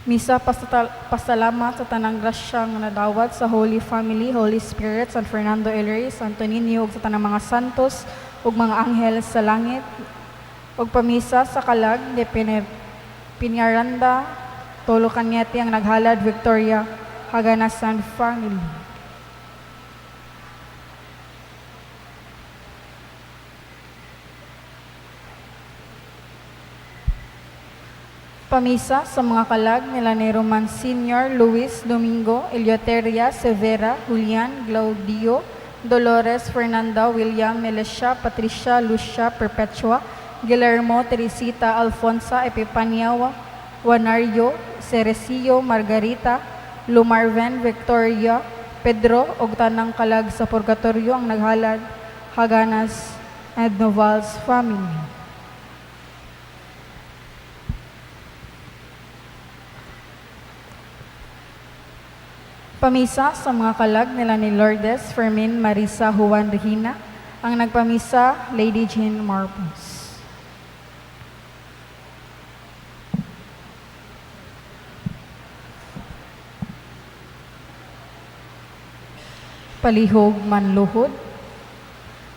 Misa pasalamat sa tanang grasyang nadawat sa Holy Family, Holy Spirit, San Fernando Ellery, Santo Niño, ug sa tanang mga santos ug mga anghel sa langit, ug pamisa sa kalag de Piñaranda, Tolo Cañete ang naghalad, Victoria, Haganasan Family. Pamisa sa mga kalag nila ni Roman Sr., Luis, Domingo, Eleuteria, Severa, Julian, Claudio, Dolores, Fernanda, William, Melesha, Patricia, Lucia, Perpetua, Guillermo, Teresita, Alfonsa, Epipania, Juanario, Cerecio, Margarita, Lumarven, Victoria, Pedro, ug tanang kalag sa purgatorio ang naghalad, Haganas and Novals Family. Pamisa sa mga kalag nila ni Lourdes, Fermin, Marisa, Juan, Regina. Ang nagpamisa, Lady Jean Marcos. Palihog manluhod.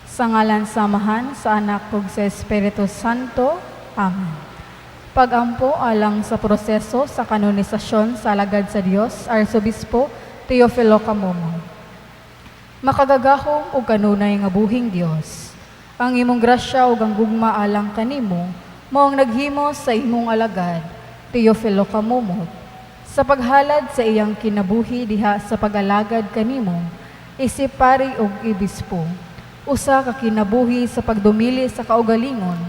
Sa ngalan samahan sa anak ug sa Espiritu Santo. Amen. Pagampo alang sa proseso sa kanonisasyon sa alagad sa Dios, Arsobispo Teofilo Camomo. Makagagahom ug kanunay nga buhing Dios. Ang imong grasya ug ang gugma alang kanimo mao ang naghimo sa imong alagad, Teofilo Camomo, sa paghalad sa iyang kinabuhi diha sa pag-alagad kanimo, isip pari ug ibispo. Usa ka kinabuhi sa pagdumili sa kaugalingon,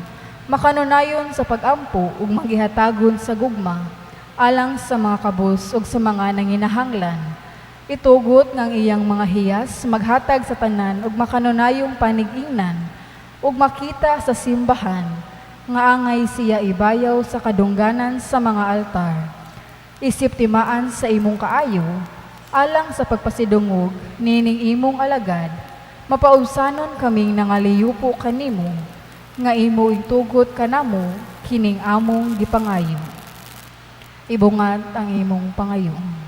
makanunayon sa pag-ampo ug magihatagon sa gugma alang sa mga kabus ug sa mga nanginahanglan. Itugot ng iyang mga hiyas, maghatag sa tanan ug makanunayong panigingnan ug makita sa simbahan nga angay siya ibayaw sa kadungganan sa mga altar. Isip timaan sa imong kaayo alang sa pagpasidungog nining imong alagad, mapausanon kaming nangaliyupo kanimo nga imo itugot kanamo kining among gipangayo. Ibungat ang imong pangayoon.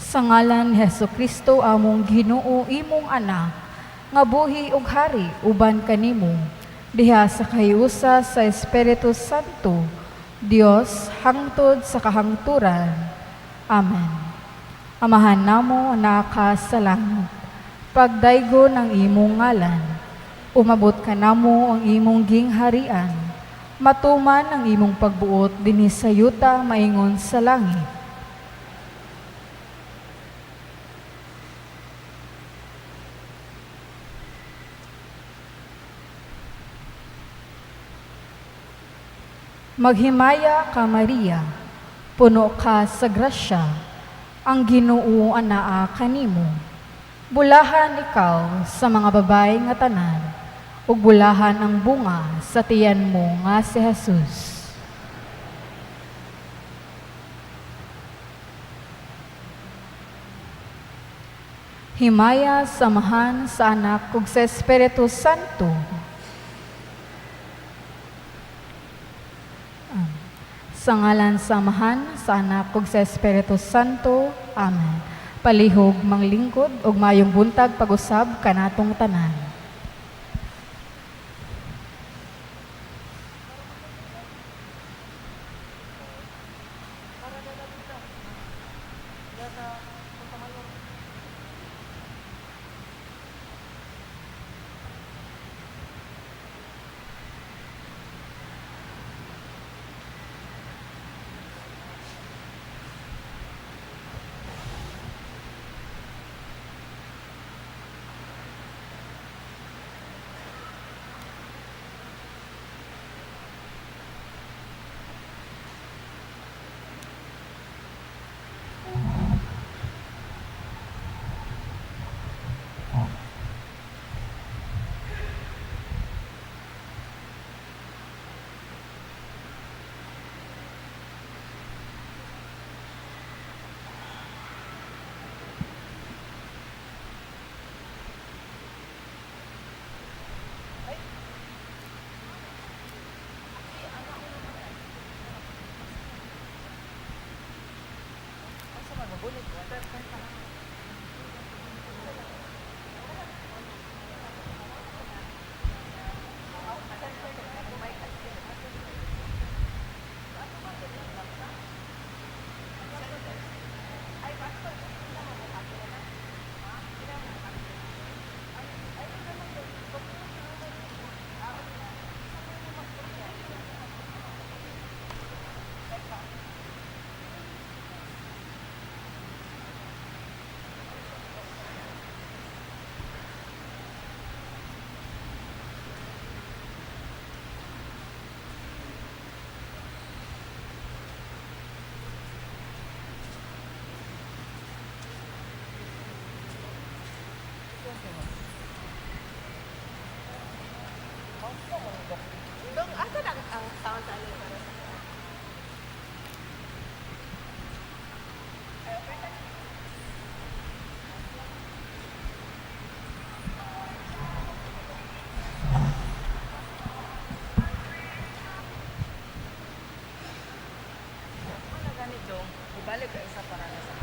Sa ngalan ni Hesukristo among Ginoo, imong anak, nga buhi ug hari uban kanimo, diha sa kahiusa sa Espiritu Santo, Dios hangtod sa kahangturan. Amen. Amahan namo naka sa langit, pagdaygo ng imong ngalan, umabot ka namo ang imong gingharian, matuman ang imong pagbuot dinhi sa yuta maingon sa langit. Maghimaya ka, Maria, puno ka sa grasya, ang Ginoo anaa kanimo. Bulahan ikaw sa mga babay nga tanan, ug bulahan ang bunga sa tiyan mo nga si Jesus. Himaya samahan sa anak ug sa Espiritu Santo. Sa ngalan samahan sa anak ug sa Espiritu Santo. Amen. Palihog manglingkod ug mayong buntag pag-usab kanatong tanan. Ibalik ka isa para na sa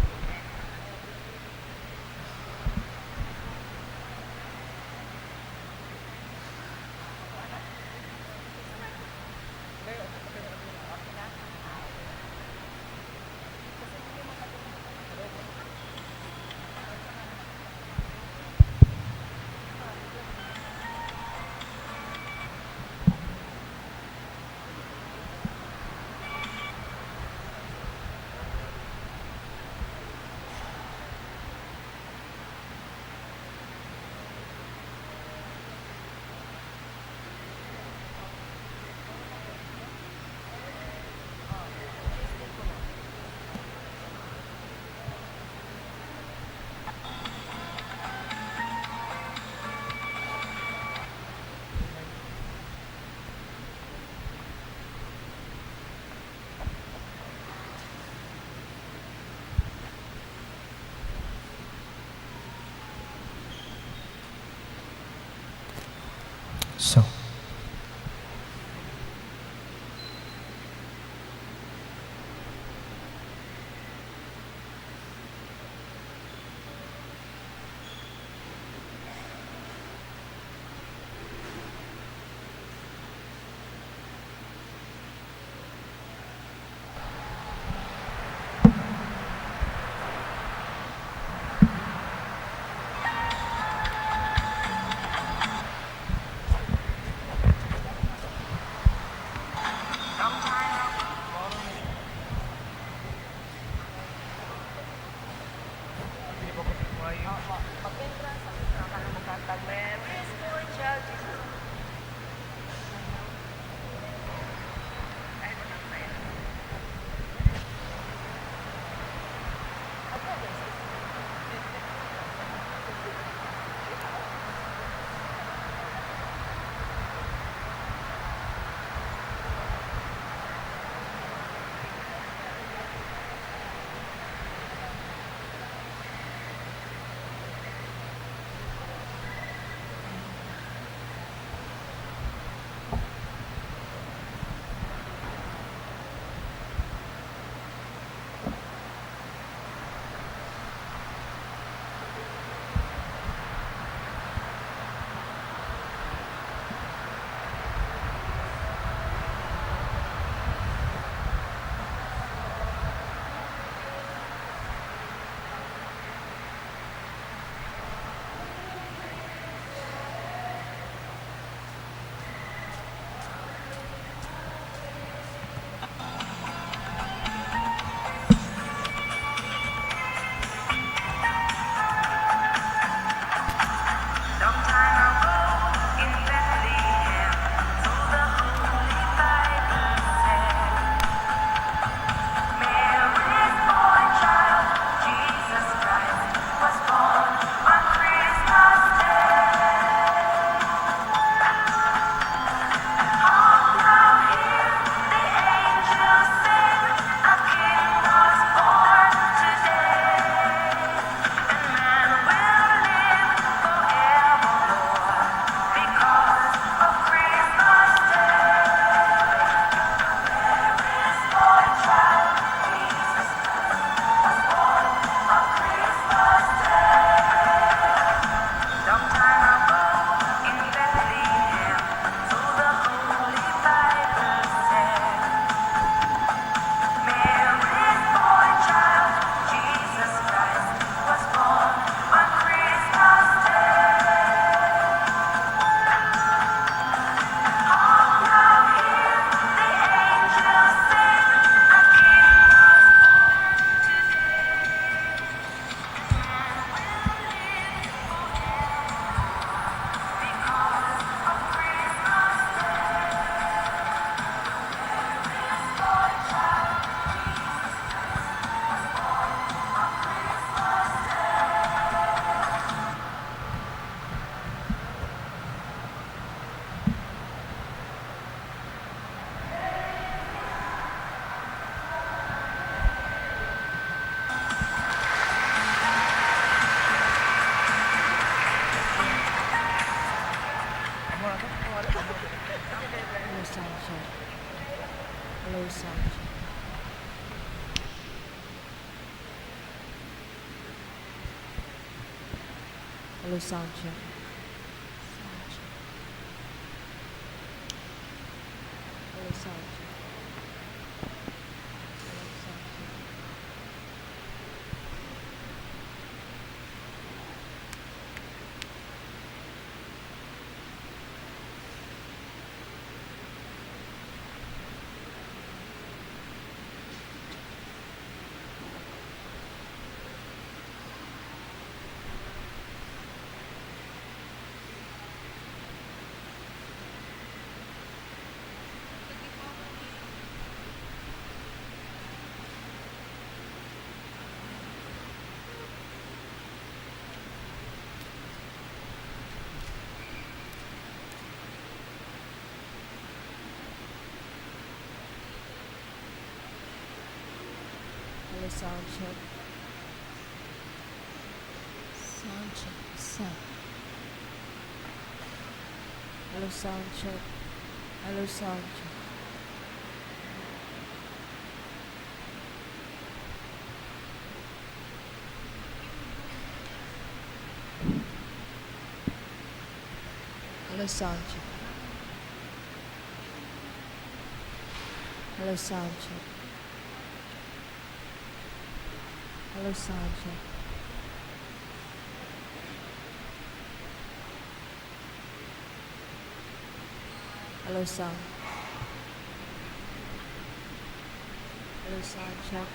So, Hello, sound check. Hello, sound check. Hello, sound check. Sound check. Hello, sound check. Hello, sound check. Hello, sound check. Sound check. Sound. Hello, sound check. Hello, sound check. Hello, sound check. Hello, sound check. Hello, sound check. Hello, sound. Hello, sound check.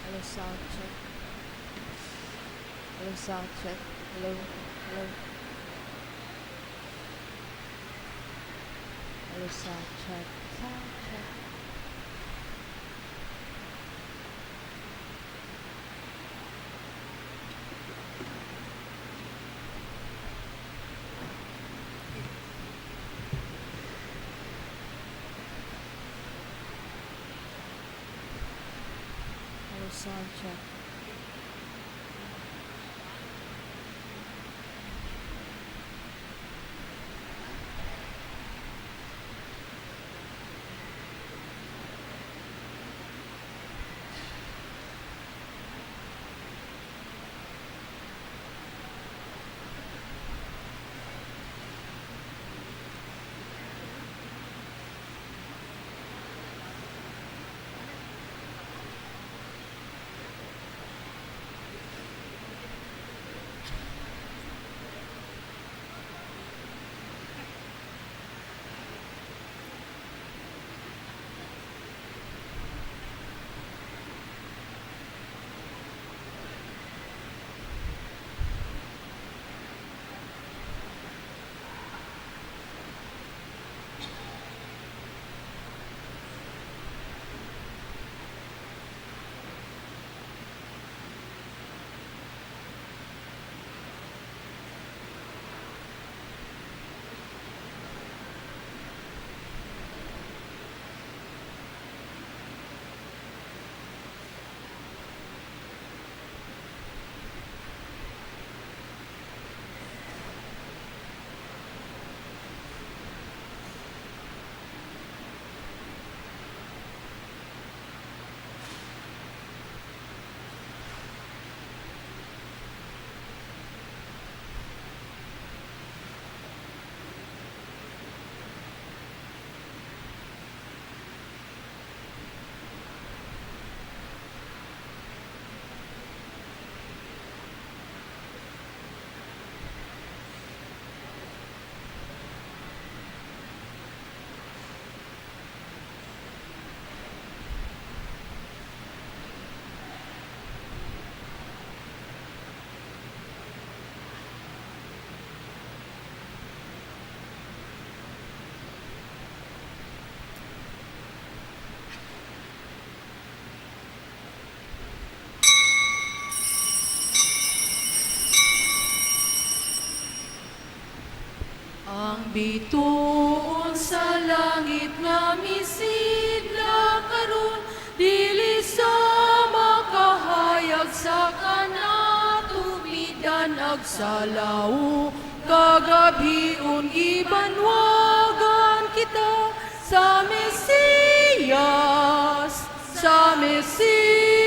Hello, sound check. Hello, sound check. Hello, hello. Hello, sound check. Sound check. Hello, sound check. bituon sa langit nga misidla karon dili sa makahayag sa kanatubidan agsalaw kagabion gibanwagan kita sa Mesiyas, sa Mesiyas.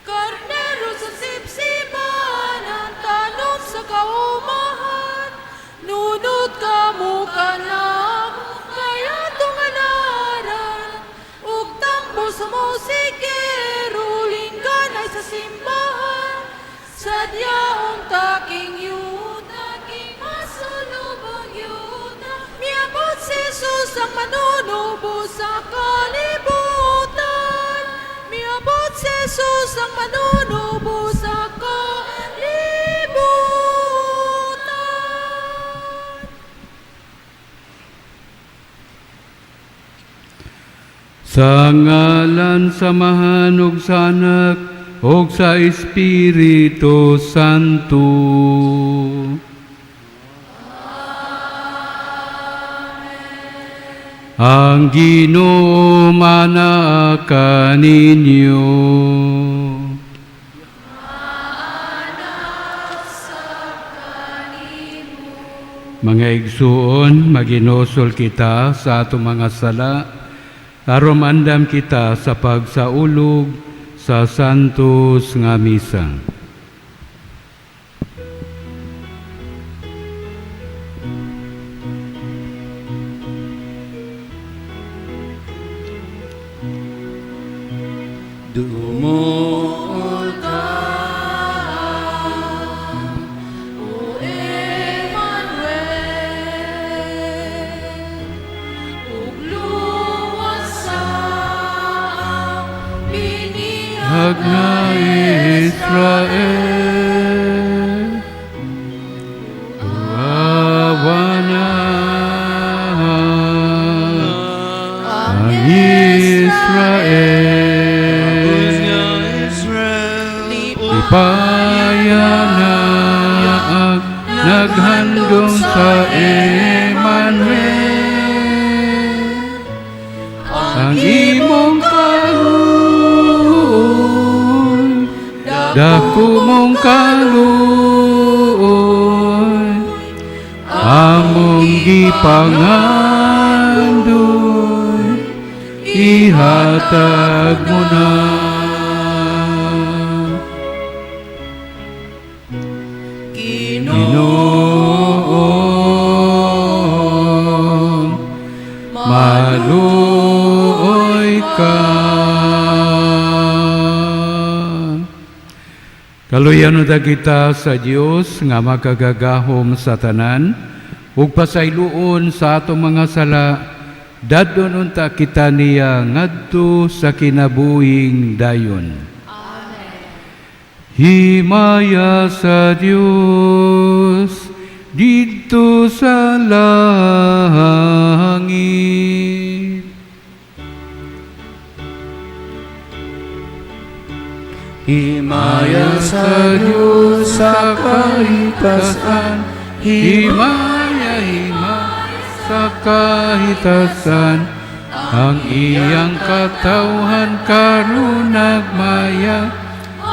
Karnero sa sipsipan, ang tanom sa kaumahan, nunod ka mo kanang kaya tungalaran, ug tambo sa musikero, linggan ay sa simbahan, sadyaong taking yun, taking masulubong yun, miabot si Jesus ang manunubo sa kalibutan, miabot si Jesus ang manunubo sa kalibutan. Sa ngalan samahan ug sa Anak ug sa Espiritu Santo. Ang Ginoo mana kaninyo. Mga igsuon, maginusol kita sa atong mga sala, aron andam kita sa pagsaulog sa Santos nga Misa. Dumuol ka, O Emmanuel, ug luwas sa Hag nga Israel, awana ang Israel. Ipayanak naghandong sa Emmanuel, ang imong kaluoy, dako mong kaluoy, among gipangandoy, ihatag mo na. Ginoon, maluoy ka. Kaluyan da kita sa Dios nga makagagahom sa tanan ug pasayloon sa atong mga sala, dadon unta kita niya ngadto sa kinabuhing dayon. Himaya sa Diyos dito sa langit. Himaya sa Diyos sa kahitasan, Himaya sa kahitasan, ang iyang katawhan karon nagmaya,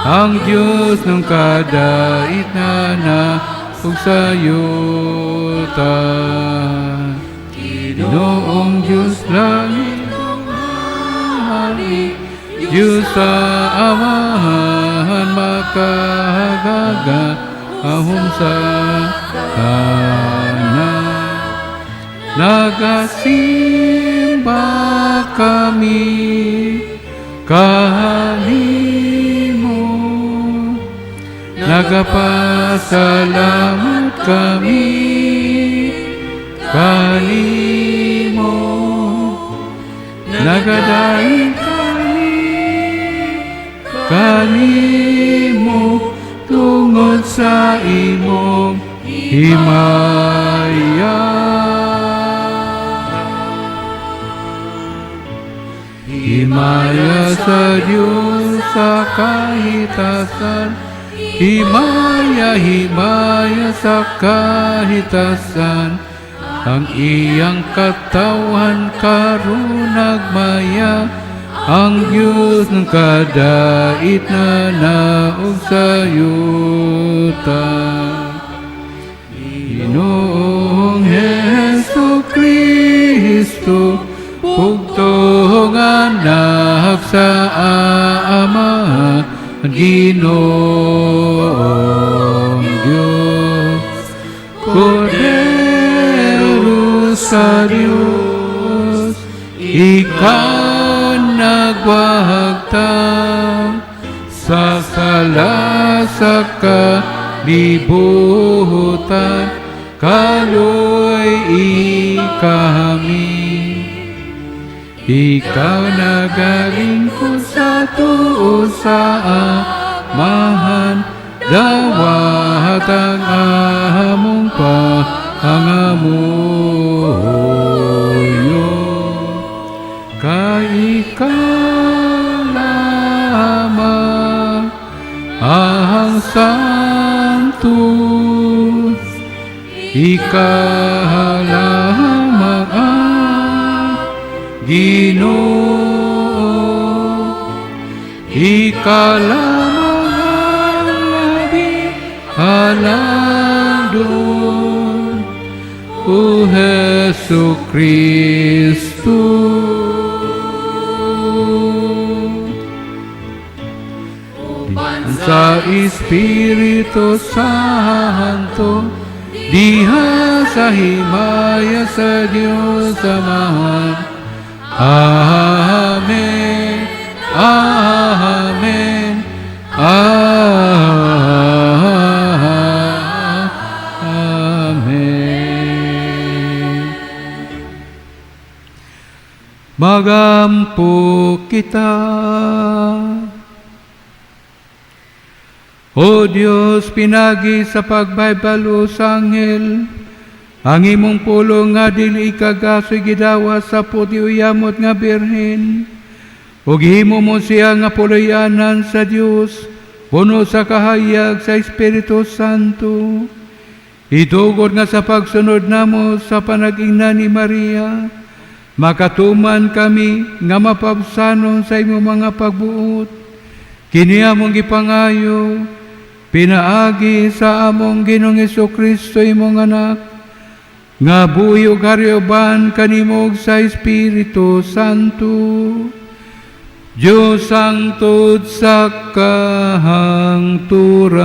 ang Diyos ng kadaitan ug sayuta. Ginoong Diyos langit hari, Diyos sa amahan makahagaga ahom sa tanan. Nagasimba kami kanimo, nagapasalamat kami kanimo, nagadaing kami kanimo tungod sa imong himaya. Himaya sa Diyos sa kahitasan, himaya-himaya sa kahitasan, ang iyang katawan karon nagmaya, ang Diyos ng kadait na naog sa yuta. Ginoong Hesu Kristo, bugtong anak sa Ama, Ginoong Diyos, Kordero sa Diyos, ikaw nagwahagtang sa sala sa kalibutan, kaloy ikami. Ikaw nagalingkod sa tuo sa Amahan, dawat ang among pangamuyo. Kay ikaw lamang ang santos, ikaw lamang ang Ginoo, ikaw lamang ang labing halangdon, O Hesu Kristo. Sa Espiritu Santo, diha sa himaya sa Diyos Amahan. Amen, Amen, Amen. Magampo kita. O Diyos, pinagi sa pagbaybalo sa anghel, ang imong pulong nga dili ikagasoy gidawa sa puti uyamot nga birhen. Ug himo mo siya nga puluyanan sa Dios, puno sa kahayag sa Espiritu Santo. Itugod nga sa pagsunod namo sa panag-ingna ni Maria, makatuman kami nga mapabsanon sa imong mga pagbuot. Kini among gipangayo, pinaagi sa among Ginoong Jesucristo imong anak, nga buhi ug harioban kanimog sa Espiritu Santo, Diyos ang tod sa kahangturan.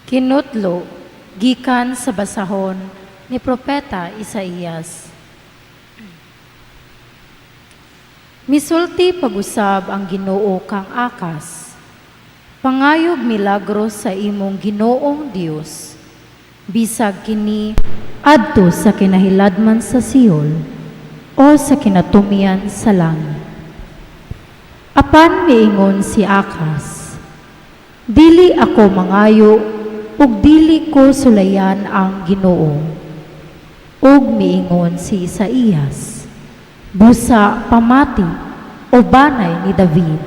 Kinutlo, gikan sa basahon ni Propeta Isaías. Misulti pag-usab ang Ginoo kang akas, pangayog milagros sa imong Ginoong Dios, bisag kini adto sa kinahiladman sa Siol o sa kinatumian sa langit. Apan miingon si Akas, dili ako mangayo ug dili ko sulayan ang Ginoo. Ug miingon si Isaías, busa pamati o banay ni David,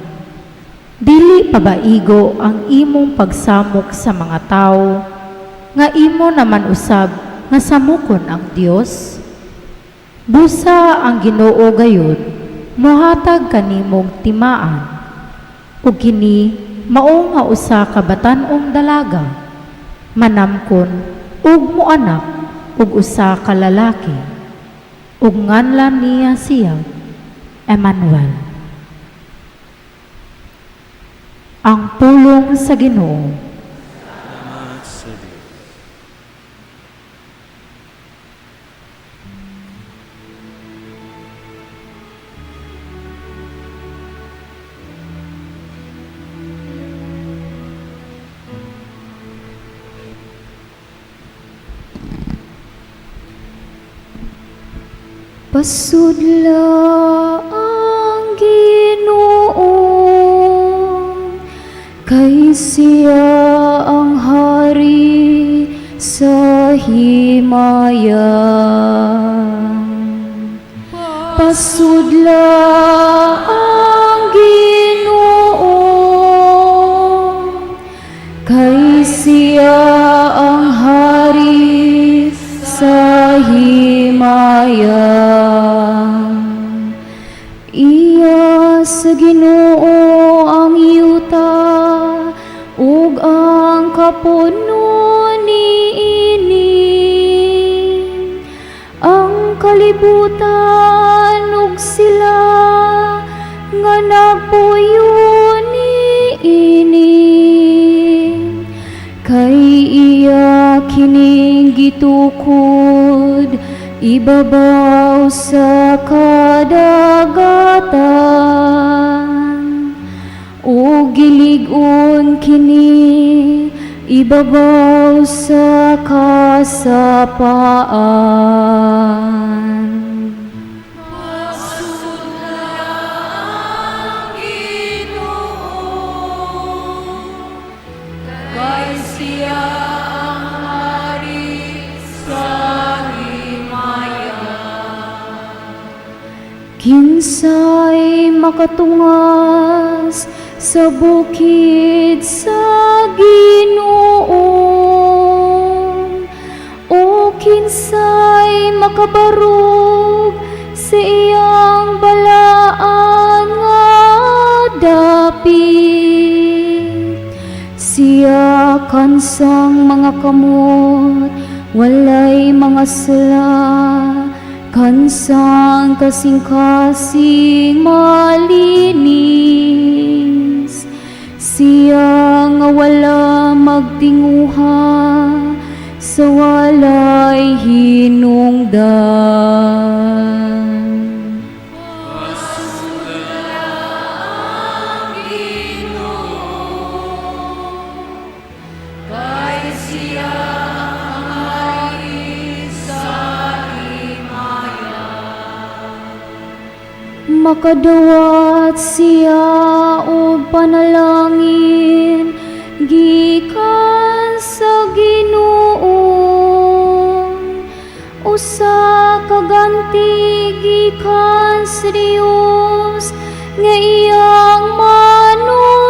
dili pabaigo ang imong pagsamok sa mga tao, nga imo naman usab nga samukon ang Dios. Busa ang Ginoo gayud, mohatag kanimong timaan, ug kini mao nga usa ka batan-ong dalaga, manamkon ug moanak ug usa ka lalaki, ug nganlan niya siya Emmanuel. Ang pulong sa Ginoo. Salamat sa Diyos. Pasudla ang Ginoo, kay siya ang hari sa himayan. Pasudla ang Ginoo, kay siya ang hari sa himayan. Iya sa Ginoo ang yuta ug ang kapuno niini, ang kalibutan ug sila nga nagpuyo niini. Kay iya kining gitukod ibabaw sa kadagatan, o gilig-on kini ibabaw sa kasapaan. Kinsay makatungas sa bukid sa Ginoo, o kinsay makabarog sa iyang balaan nga dapit. Siya kansang mga kamot walay mga sala, kansang kasing-kasing malinis. Siya nga wala magtinguha sa walay hinungdan. Makadawat siya og panalangin gikan sa Ginoo, usa ka ganti gikan sa Dios nga iyang manunubos.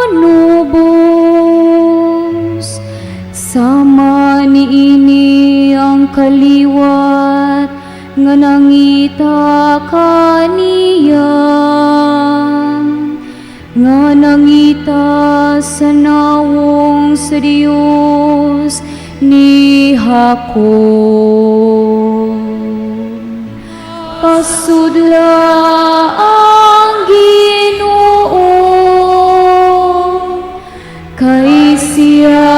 Sama niini ang kaliwat nga nangita kaniya, nga nangita sa nawong sa Diyos ni Jacob. Pasudla ang Ginoo, kay siya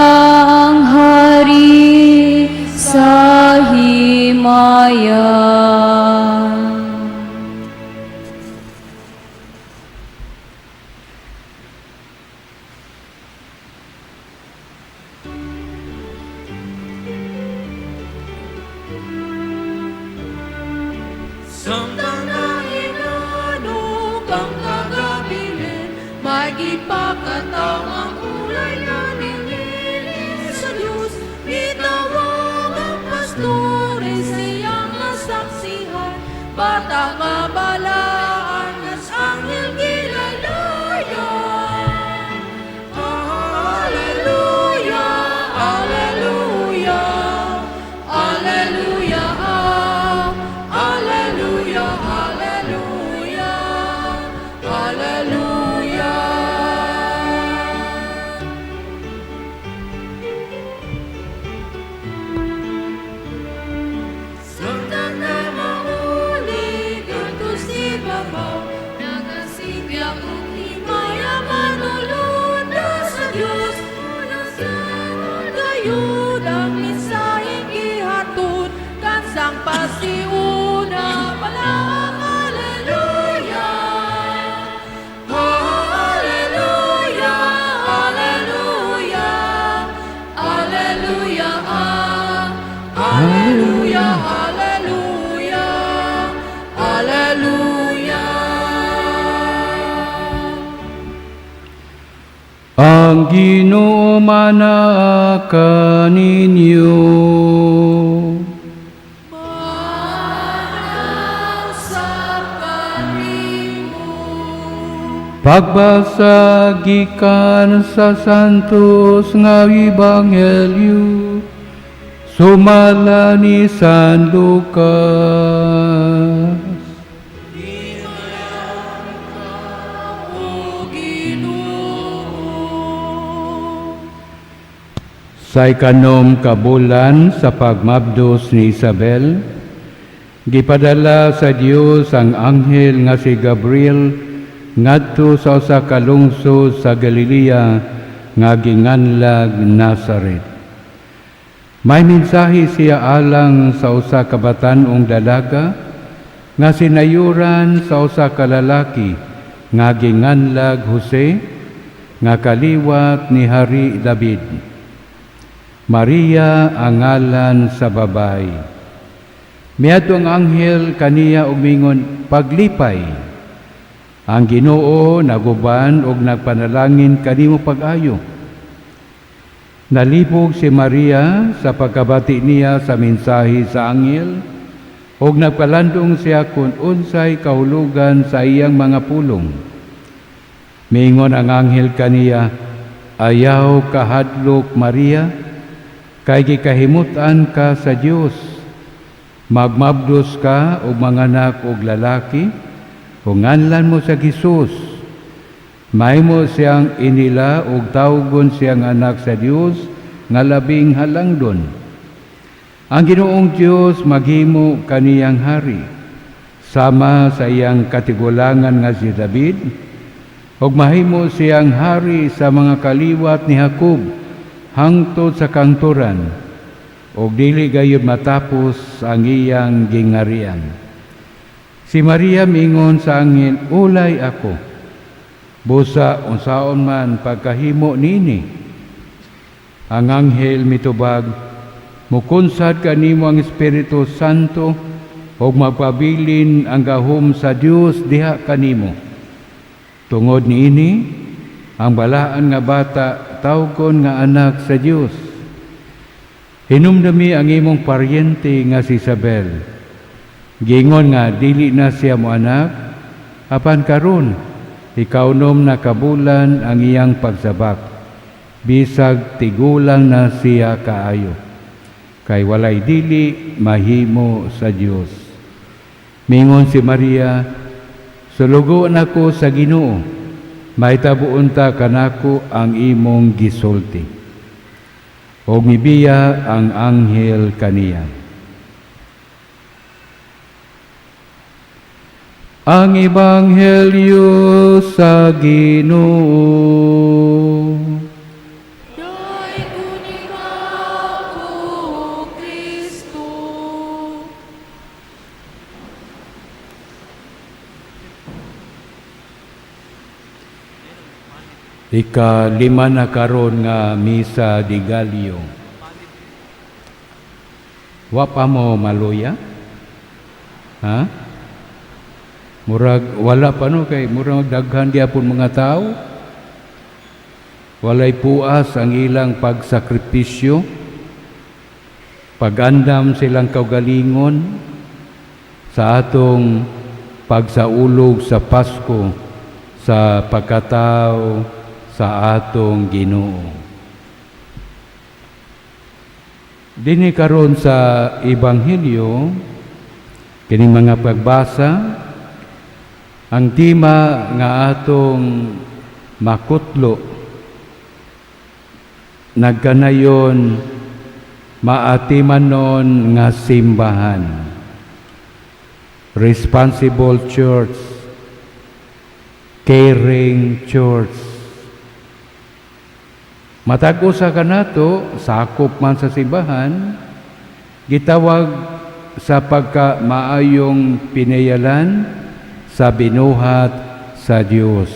ang hari sa himayan. Samtang nainano kang kagabilin, magipakataw ang ulay na nililis sa Diyos. Bitawang ang pastores siyang nasaksihan, batang mabalaan nas anghel gilalayan. Alleluia, alleluia, alleluia, alleluia, alleluia, alleluia. Samtang na maulig ang tusibabaw, nagasigya kong himaya manulunda sa Diyos. Unasang gayud ang misayang ihatod, kansang pasiuna palang alleluia. Alleluia, alleluia, alleluia, alleluia, alleluia, alleluia, alleluia, alleluia. Ang Ginoo manaa kaninyo. Pagbasa gikan sa Santos nga Ebanghelyo sumala ni San Lucas. Sa ikanom kabulan sa pagmabdos ni Isabel, gipadala sa Dios ang anghel nga si Gabriel ngadto sa usa ka lungsod sa Galilea nga ginganlag Nazaret. May mensahe siya alang sa usa ka batan-ong dalaga nga sinayuran sa usa ka lalaki nga ginganlag Jose nga kaliwat ni Hari David. Maria ang ngalan sa babay. Miadto ang anghel kaniya umingon, paglipay. Ang Ginoo naguban og nagpanalangin kanimo pag-ayo. Nalibog si Maria sa pagkabati niya sa mensahe sa anghel og nagpalandong siya kung unsay kahulugan sa iyang mga pulong. Miingon ang anghel kaniya, ayaw kahadlok Maria, kay gikahimutan ka sa Dios. Magmabdos ka og manganak og lalaki, ug nganlan mo sa Hesus. Mahimo siyang inila ug tawgon siyang anak sa Dios nga labing halangdon. Ang Ginoong Dios maghimo kaniyang hari sama sa iyang katigulangan nga si David, ug mahimo siyang hari sa mga kaliwat ni Jacob hangtod sa kangturan, ug dili gayud matapos ang iyang gingarian. Si Maria mingon sa anghel, ulay ako, busa unsaon man pagkahimo nini. Ang anghel mitubag, mukunsad kanimo ang Espiritu Santo, ug magpabilin ang gahom sa Dios diha kanimo. Tungod niini, ang balaan nga bata tawgon nga anak sa Dios. Hinumdumi ang imong paryente nga si Isabel. Gingon nga dili na siya mo anak, apan karon ikaunom na kabulan ang iyang pagsabak. Bisag tigulang na siya kaayo. Kay walay dili mahimo sa Dios. Mingon si Maria, sulugoon ako sa Ginoo, maitabuon ta kanako ang imong gisulti. Og mibiya ang anghel kaniya. Ang Ebanghelyo sa Ginoo. Dai kunimaw, O Kristo. Ika-5 na karon nga misa di Galio. Wa pa mo maluya? Ha? Murag wala pa no kay murag daghan gyapon mga tao. Walay puas ang ilang pagsakripisyo. Pagandam silang kaugalingon sa atong pagsaulog sa Pasko sa pagkatao sa atong Ginoo. Dinhi karon sa Ebanghelyo kining mga pagbasa, ang tema nga atong makutlo nagkanayon maatimanon nga simbahan. Responsible church, caring church. Matag usa kanato sakop man sa simbahan, gitawag sa pagka maayong pinayalan sa binuhat sa Dios.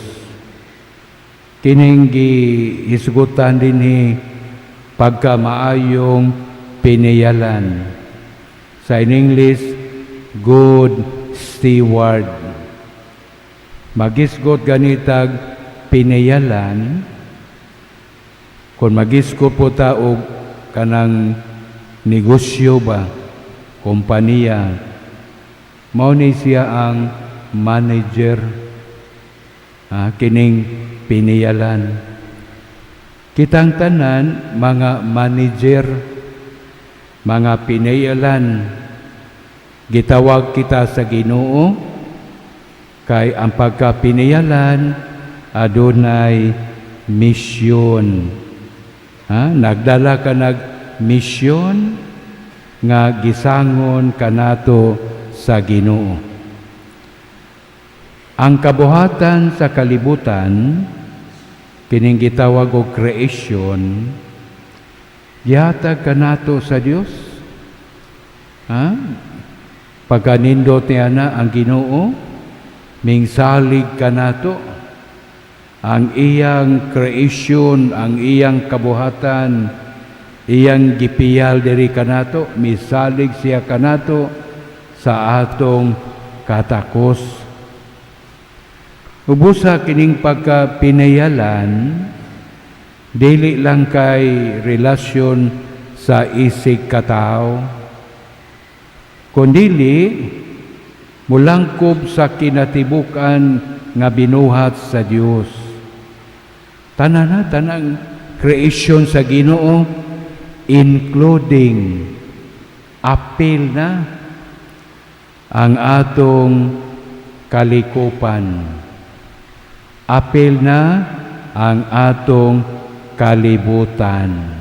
Kining gihisgutan dinhi pagka maayong pinayalan. Sa in English, good steward. Magisgot ganitag pinayalan Kung magisko po ta og kanang negosyo ba, kompanya, mao ni siya ang manager, kining piniyalan. Kitang tanan, mga manager, mga piniyalan, gitawag kita sa Ginoo, kay ang pagkapiniyalan, adunay misyon. Nagdala ka misyon nga gisangon kanato sa Ginoo. Ang kabuhatan sa kalibutan, kining gitawag og creation, gihatag kanato sa Dios. Pagkanindot niya na ang Ginoo, mingsalig kanato. Ang iyang creation, ang iyang kabuhatan, iyang gipiyal diri kanato, misalig siya kanato sa atong katakos. Ubusa kining pagkapinayalan, dili lang kay relasyon sa isig katao, kundili mulangkob sa kinatibukan nga binuhat sa Dios. Tanang creation sa Ginoo, including apil na ang atong kalikupan. Apil na ang atong kalibutan.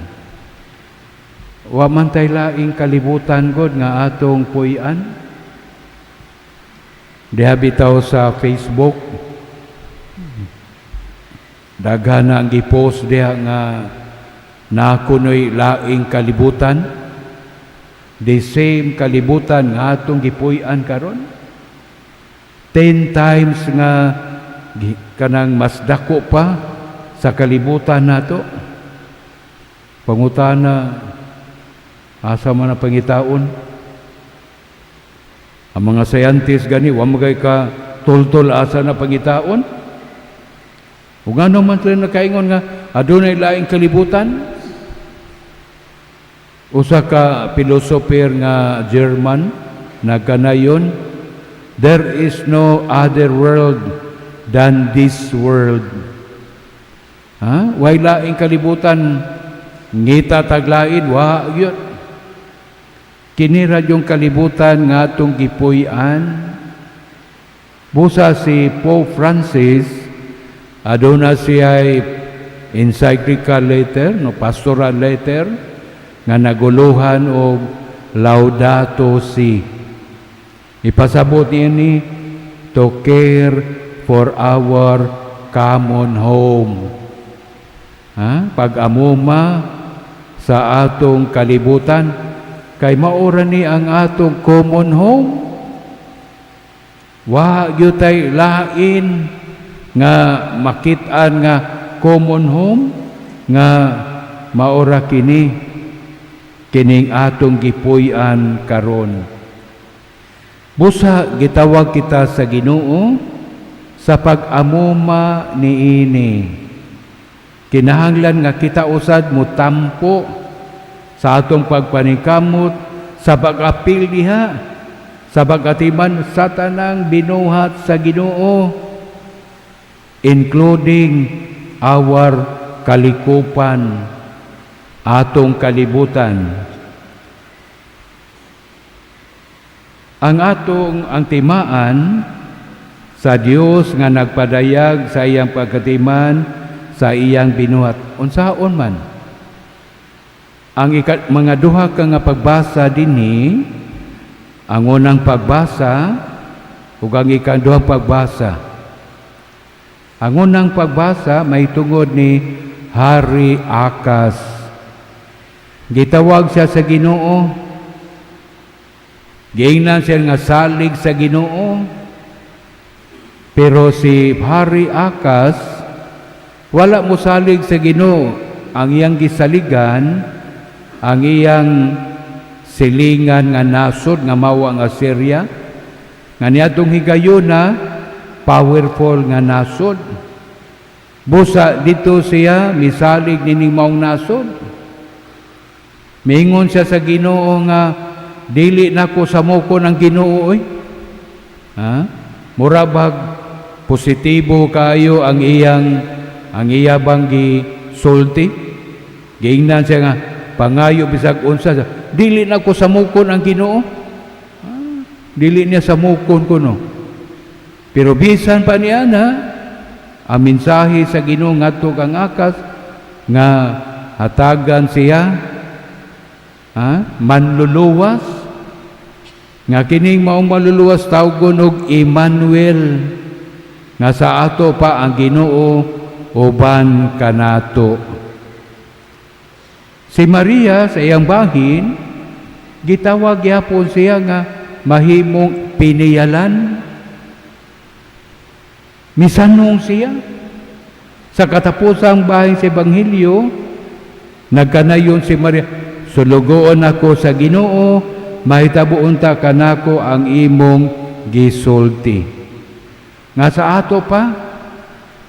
Wa man tay laing kalibutan gud nga atong puy-an. Diha bitaw sa Facebook, daghan na ang gipost diha nga nakunoy laing kalibutan. The same kalibutan nga atong gipuy-an karon. 10 times nga kanang mas dako pa sa kalibutan nato. Pangutana, asa man ang pangitaon? Ang mga scientist gani, wa magay ka tultol asa na pangitaon? Ug ano man sila nakaingon nga adunay laing kalibutan? Usa ka philosopher nga German nagkanayon, there is no other world than this world. Way laing kalibutan, ngita taglain, wa yun. Kini radyong kalibutan nga atong gipuy-an. Busa si Pope Francis, aduna siya encyclical letter, pastoral letter, nga naguluhan og Laudato Si. Ipasabot niya ni, to care for our common home. Pag-amuma sa atong kalibutan, kay maura ni ang atong common home. Wa yutay lain nga makit-an nga common home nga maura kining atong gipuy-an karon. Busa gitawag kita sa Ginoo sa pag-amuma niini. Kinahanglan nga kita usad mutampo sa atong pagpaningkamot, sa pag-apil diha, sa pag-atiman sa tanang binuhat sa Ginoo, including our kalikupan, atong kalibutan. Ang timaan sa Dios nga nagpadayag sa iyang pagkatiman sa iyang binuhat. Unsaon man? Ang mga duha ka nga pagbasa dinhi, ang unang pagbasa ug ang ikaduhang pagbasa. Ang unang pagbasa may tungod ni Hari Akas. Gitawag siya sa Ginoo. Giingnan siya nga salig sa Ginoo. Pero si Hari Akas wala mo salig sa Ginoo. Ang iyang gisaligan, ang iyang silingan nga nasod nga mao ang Assyria, nga niadtong higayuna powerful nga nasod. Busa dito siya misalig nining maong nasod. Miingon siya sa Ginoo nga dili nako sa moko ng Ginoo oy. Ha? Mura bag positibo kayo ang iya bang gisulti. Giingnan siya nga pangayo bisag unsa dili nako sa moko ng Ginoo. Dili niya sa mukon ko no. Pero bisan pa niya na ang mensahe sa Ginoo ngadto kang akas nga hatagan siya manluluwas nga kining maong manluluwas tawgon og Emmanuel nga sa ato pa ang Ginoo uban kanato. Si Maria sa iyang bahin gitawag gyapon siya nga mahimong piniyalan. Misanong siya. Sa katapusang bahin sa Ebanghelyo, nagkanayon si Maria, sulugoon ako sa Ginoo, mahitabuon ta kanako ang imong gisulti. Nga sa ato pa,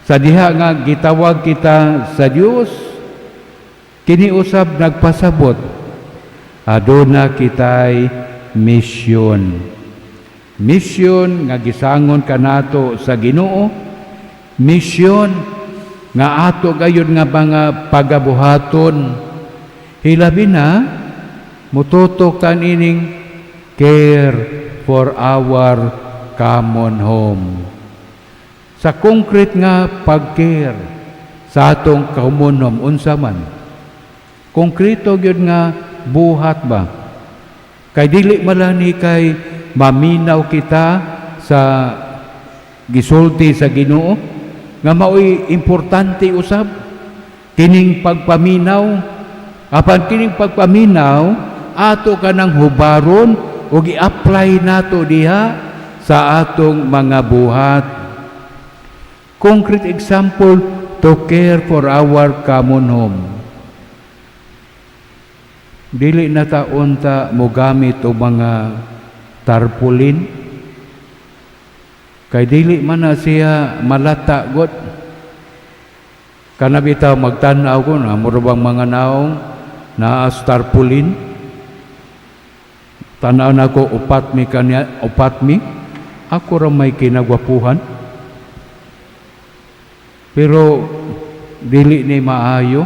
sa diha nga gitawag kita sa Dios, kiniusab nagpasabot, aduna kitay misyon. Misyon nga gisangon kanato sa Ginoo, misyon nga ato gayud nga mga pagabuhaton. Hilabi na mututok tan ining care for our common home. Sa concrete nga pag-care sa atong common home unsa man. Konkreto gyud nga buhat ba? Kay dili malani kay maminaw kita sa gisulti sa Ginoo nga mao'y importante usab kining pagpaminaw. Apan kining pagpaminaw ato kanang hubaron o gi-apply nato diha sa atong mga buhat. Concrete example to care for our common home. Dili na taon ta mogamit og mga tarpaulin kay dili man na siya malata got kana bitaw magtan-aw ko na murabang mga naong naa tarpaulin tan-aw nako upat mi ako ra may kinagwapuhan pero dili ni maayo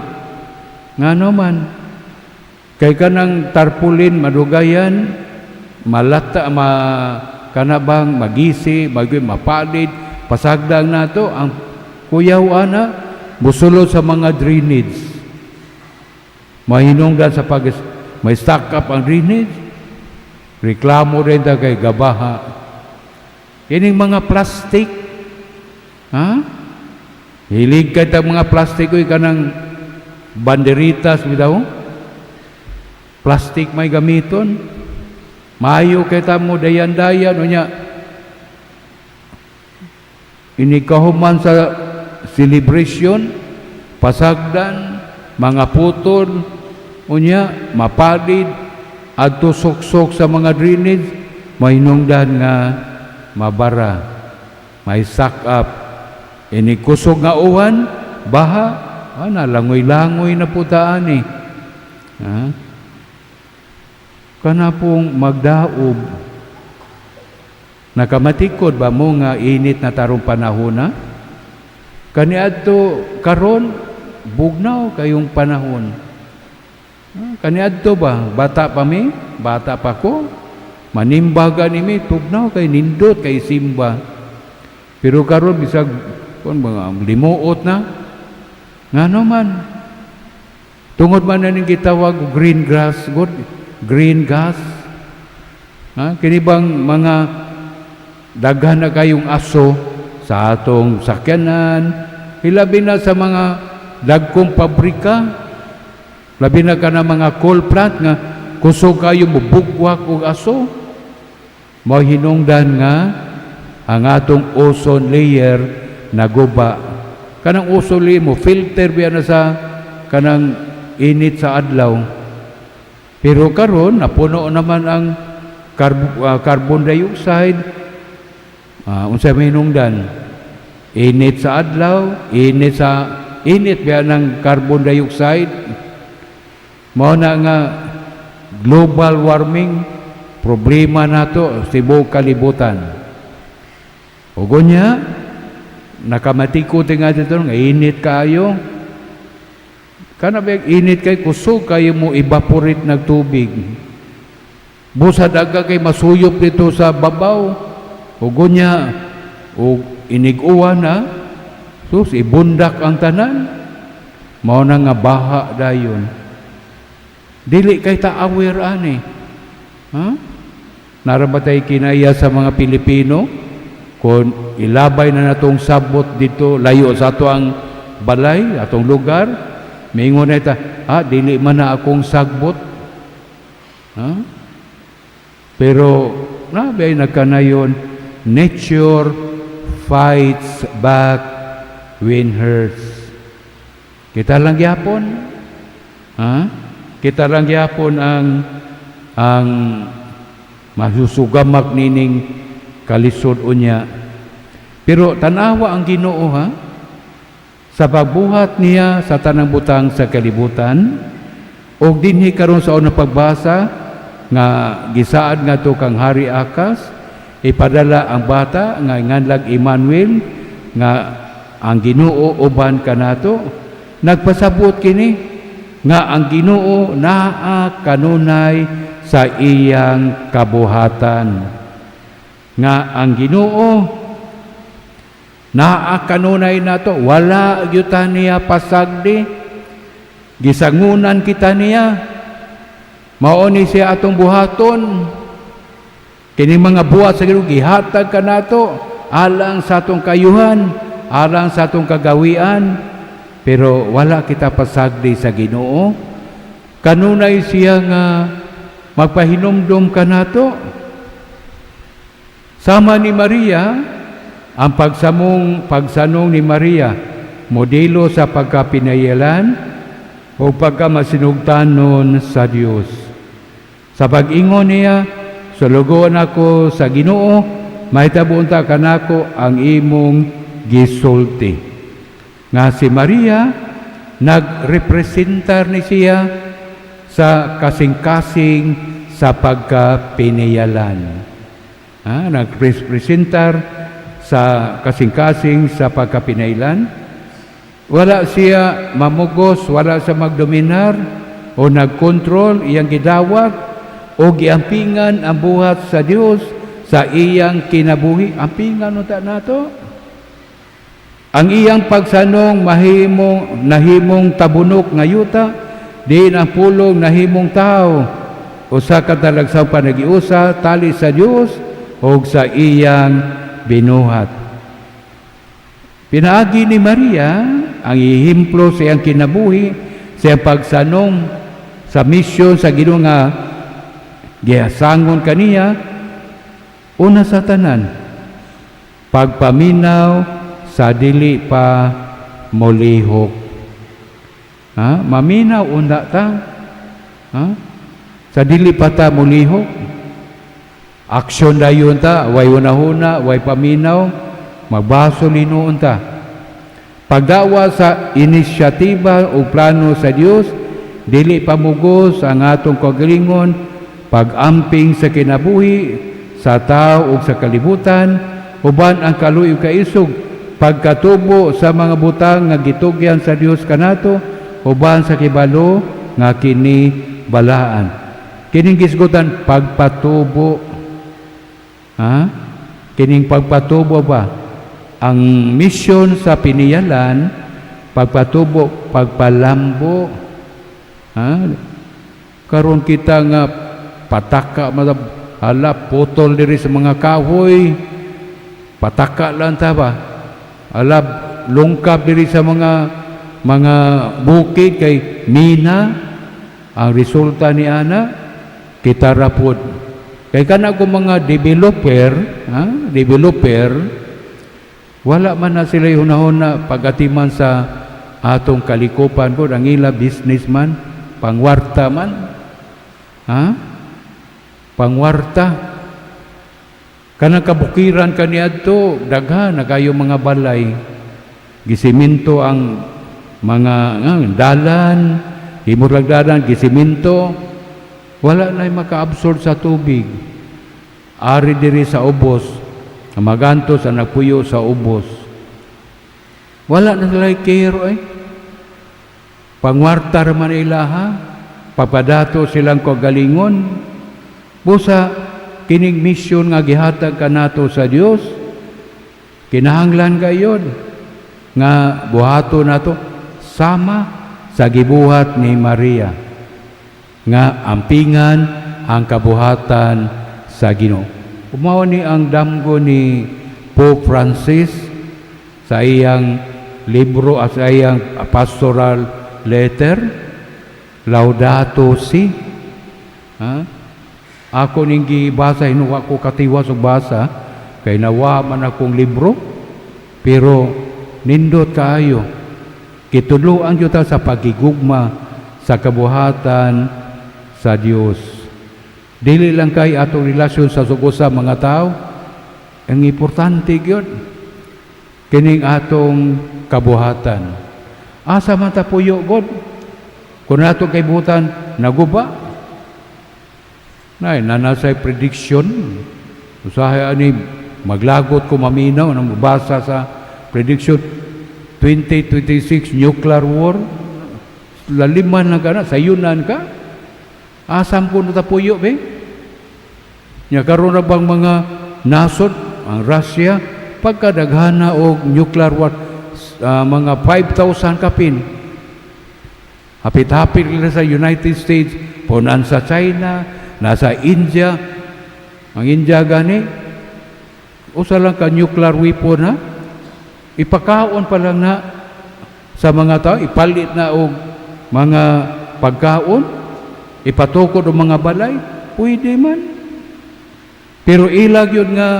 ngano man kay kanang tarpaulin madugayan malata kanabang magisi bagay mapalid pasagdang nato ang kuyaw ana busulod sa mga drainage mahinungdan sa may stock up ang drainage reklamo rin ta kay gabaha kining mga plastic hilig kay ta mga plastic oy kanang banderitas bitaw plastic may gamiton. Maayo kay tamo dayan-dayan unya. Inikahuman sa celebration, pasagdan, mga putol, unya mapalid adto sok-sok sa mga drainage, mahinungdan nga mabara, may sack up. Inikusog nga uwan, baha, langoy-langoy na putaan kana pong magdaob nakamatikod ba mo nga init na tarong panahon na kaniadto karon bugnaw kayong panahon kaniadto ba bata pa ko manimbaga nimi tugnaw kay nindot kay simba pero karon bisag kon mga limuot na ngano man tungod man na ning gitawag green gas kini bang mga daghan na kayong aso sa atong sakyanan hilabi na sa mga dagkong pabrika labi na ka na mga coal plant nga kusog kayo mubugwak og aso mahinungdan nga ang atong ozone layer naguba kanang ozone layer mo filter biya na sa kanang init sa adlaw. Pero karon napuno naman ang carbon dioxide unsay mahinungdan Init sa adlaw, init ba ng carbon dioxide. Mao na nga global warming, problema nato sa tibuok kalibutan. Ugo niya, nakamatiko nga dito, nga init kayo. Kana ba init kay kusog kayo mo evaporate ng tubig. Busa daga kay masuyop dito sa babaw. Ugo niya, o inig-uwa na, sus, ibundak ang tanan. Mao na nga baha dayon. Dili kay ta-aware ani. Ha? Narabatay kinaya sa mga Pilipino kung ilabay na natong sabot dito layo sa ato ang balay, atong lugar, mingon na ita, dili man na akong sagbot. Ha? Pero nabay nagkanayon, nature fights back when hurts. Kita lang gyapon. Ha? Kita lang gyapon ang masusugamak nining kalisod unya. Pero tanawa ang Ginoo ha, sa pagbuhat niya sa tanang butang sa kalibutan, og dinhi karon sa unang pagbasa nga gisaad nga to kang Hari Akas, ipadala ang bata nga nganlag Emmanuel nga ang Ginoo uban kanato. Nagpasabot kini nga ang Ginoo naa kanunay sa iyang kabuhatan. Nga ang Ginoo naa kanunay nato, wala yuta niya pasagdi, gisangunan kita niya, mao ni siya atong buhaton. Kini mga buhat sa Ginoo gihatag kanato alang sa atong kayuhan, alang sa atong kagawian. Pero wala kita pasagdi sa Ginoo. Kanunay siya nga magpahinumdum kanato. Sama ni Maria, ang pagsanong ni Maria, modelo sa pagkapinayalan o pagkamasinugtanon sa Dios. Sa pag-ingon niya, sulugon ako sa Ginoo, mahitabuunta kanako ang imong gisulti. Nga si Maria, nagrepresentar ni siya sa kasing-kasing sa pagkapinayalan. Nagrepresentar sa kasing-kasing sa pagkapinayalan. Wala siya mamugos, wala siya magdominar o nagkontrol, iyang gidawat o giampingan ang buhat sa Dios sa iyang kinabuhi. Ampingan unta nato. Ang iyang pagsanong nahimong tabunok nga yuta, di ang pulong nahimong tao, usa ka talagsang panagiusa tali sa Dios o sa iyang binuhat. Pinaagi ni Maria ang ihimplo sa iyang kinabuhi, sa iyang pagsanong sa misyon sa Ginoo nga gihasangon kaniya. Una sa tanan, pagpaminaw sa dili pa molihok. Maminaw unda ta. Sa dili pa ta molihok. Aksyon dayon ta, way una-una, way paminaw, magbaso linuon ta. Pagdawa sa inisyatiba o plano sa Dios, dili pamugos ang atong kagalingon, pag-amping sa kinabuhi, sa tao o sa kalibutan, uban ang kaluoy kaisog, pagkatubo sa mga butang nga gitugyan sa Dios kanato, uban sa kibalo nga kini balaan. Kining gisgutan pagpatubo. Kining pagpatubo ba? Ang misyon sa piniyalan, pagpatubo, pagpalambo. Karon kita nga pataka, putol diri sa mga kahoy, pataka lang ta ba? Lungkap diri sa mga bukid kay mina. Ang resulta ni ana, kita rapod. Kay kana ko mga developer, wala man na sila hunahuna pagatiman sa atong kalikupan po, ang ila businessman, pangwarta man. Pangwarta. Kanang kabukiran kaniadto daghan na kayo mga balay. Gisiminto ang mga dalan, himurag dalan gisiminto. Wala na maka-absorb sa tubig. Ari diri sa ubos, magantos ang nagpuyo sa ubos. Wala na sila care eh. Pangwarta man ilaha, papadato silang kagalingon. Busa kining misyon nga gihatag kanato sa Dios, kinahanglan gayon nga buhato nato sama sa gibuhat ni Maria nga ampingan ang kabuhatan sa Ginoo. Umao ni ang damgo ni Pope Francis sa iyang libro at sa iyang pastoral letter, Laudato Si. Ako ning gibasa, hinuwa ko katiwas og basa kay nawa man akong libro, pero nindot kaayo kitudloan gyud ta sa pagigugma sa kabuhatan sa Dios. Dili lang kay atong relasyon sa sugo sa mga tao, ang importante gyud kining atong kabuhatan. Asa man ta puyo god? Kung atong kay butan naguba, nanasay prediction. Usahay ani maglagot ko maminaw nang mabasa sa prediction 2026 nuclear war. Laliman na ka na, sayunan ka. Asam ko na tapuyo, be? Nya karon na bang mga nasod, ang Russia, pagkadaghana o nuclear war, mga 5,000 kapin. Hapit-hapit nila sa United States, punan sa China, nasa India. Ang India gani, usa lang ka nuclear weapon ha, ipakaon pa lang na sa mga tao, ipalit na og mga pagkaon, ipatukod o mga balay, pwede man. Pero ilag yun nga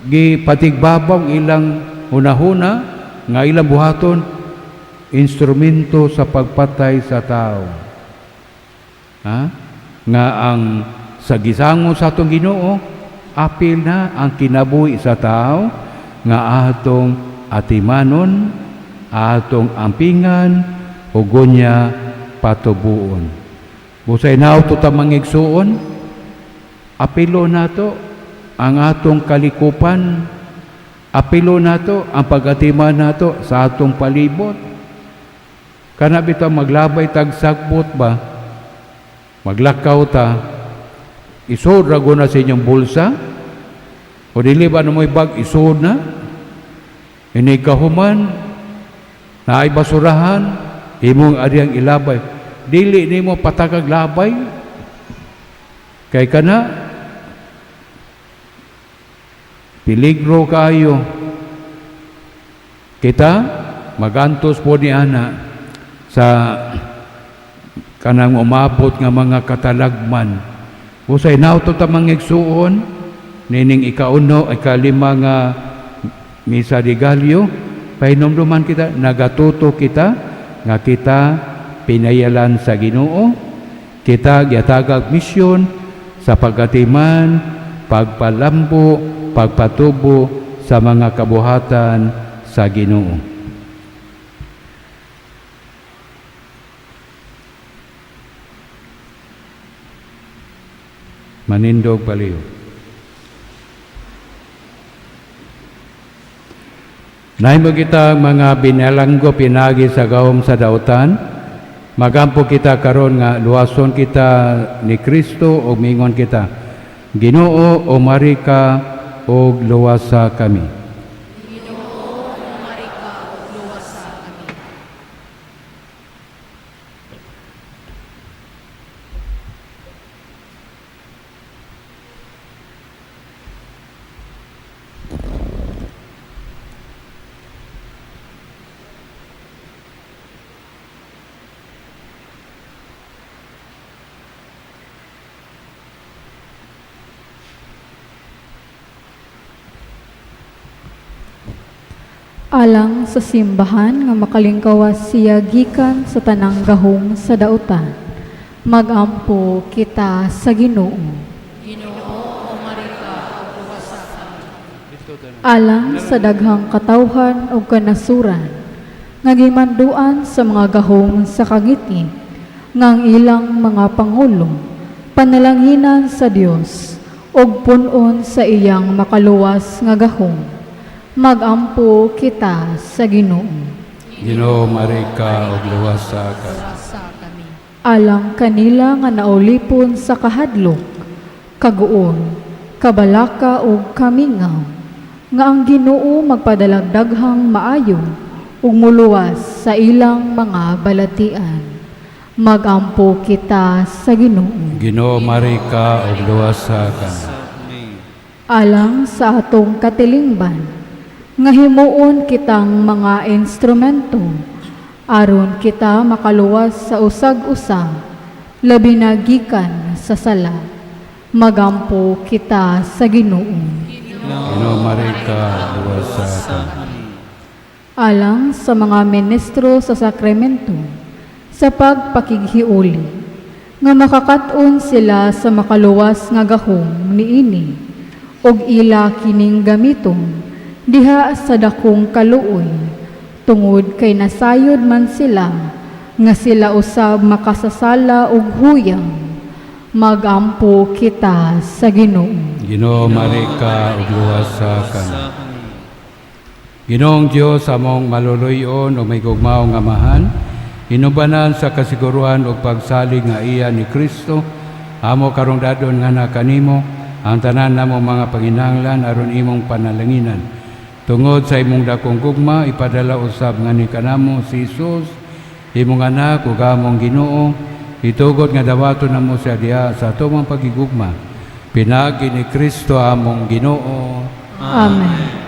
gipatigbabaw ilang hunahuna nga ilang buhaton instrumento sa pagpatay sa tao. Nga ang sa gisango sa atong Ginoo, apil na ang kinabuhi sa tao nga atong atimanon, atong ampingan, ug gunya patubuon. Busay nauto ta mangigsuon, apilo nato ang atong kalikupan, apilo nato ang pagatiman nato sa atong palibot. Kana bitaw maglabay tag sagbot ba, maglakaw ta, isod ra na sa inyong bulsa, o dili ba na mo'y bag isod na, inikahuman, na ay basurahan, imong adiyang ilabay. Dili nimo patagag labay. Kay kana peligro kayo. Kita magantos po ni ana sa kanang umabot nga mga katalagman. Usay nauto ta mangigsuon nining ikauno, ikalima nga misa de Gallo, pahinomduman kita, nagatuto kita nga kita pinayalan sa Ginoo, kita gihatagag misyon sa pagatiman, pagpalambo, pagpatubo sa mga kabuhatan sa Ginoo. Manindog baliw. Nahimo kita mga binalanggo pinagi sa gahom sa dautan. Magampo kita karon nga luwason kita ni Kristo o mingon kita, Ginoo o marika o luwasa kami. Ginoo, umari ka, luwasa kami. Alang sa simbahan nga makalingkawas siya gikan sa tanang gahong sa dautan. Magampo kita sa Ginoo. Ginoo, umari ka, luwasa alang sa daghang katawhan o kanasuran, ngagimanduan sa mga gahong sa kangiti, ngang ilang mga pangulo, panalanginan sa Dios, og punon sa iyang makaluwas nga gahong, magampo kita sa Ginoo. Ginoo Marika og luwas sa akas. Luwasa kami. Alang kanila nga naulipon sa kahadlok, kaguon, kabalaka ug kamingaw, nga ang Ginoo magpadalagdaghang maayo ug muluwas sa ilang mga balatian. Magampo kita sa Ginoo. Ginoo Marika og luwas sa akas. Alang sa atong katilingban, nga himuon kitang mga instrumento, aron kita makaluwas sa usag-usa, labi na gikan sa sala. Magampo kita sa Ginoo. Ginoo Marika og luwas sa akas. Alang sa mga ministro sa sakramento, sa pagpakighiuli, nga makakaton sila sa makaluwas nga gahom niini, og ila kining gamiton, diha sa dakong kaluoy, tungod kay nasayod man sila, nga sila usab makasasala og huyang, magampo kita sa Ginoo. Ginoo Marika ug luwas sa akas. Ginoong Dios among maluluyon o may gugmaong amahan, inubanan sa kasiguruan o pagsalig nga iya ni Kristo, amo karong dadon nga na kanimo, ang tanan namo mga panginahanglan aron imong panalanginan. Tungod sa imong dakong gugma, ipadala usab nga ni kanamo si Jesus, imong anak ug among Ginoo, itugod nga dawaton namo siya diha sa atomang pagigugma. Pinagi ni Kristo among Ginoo. Amen.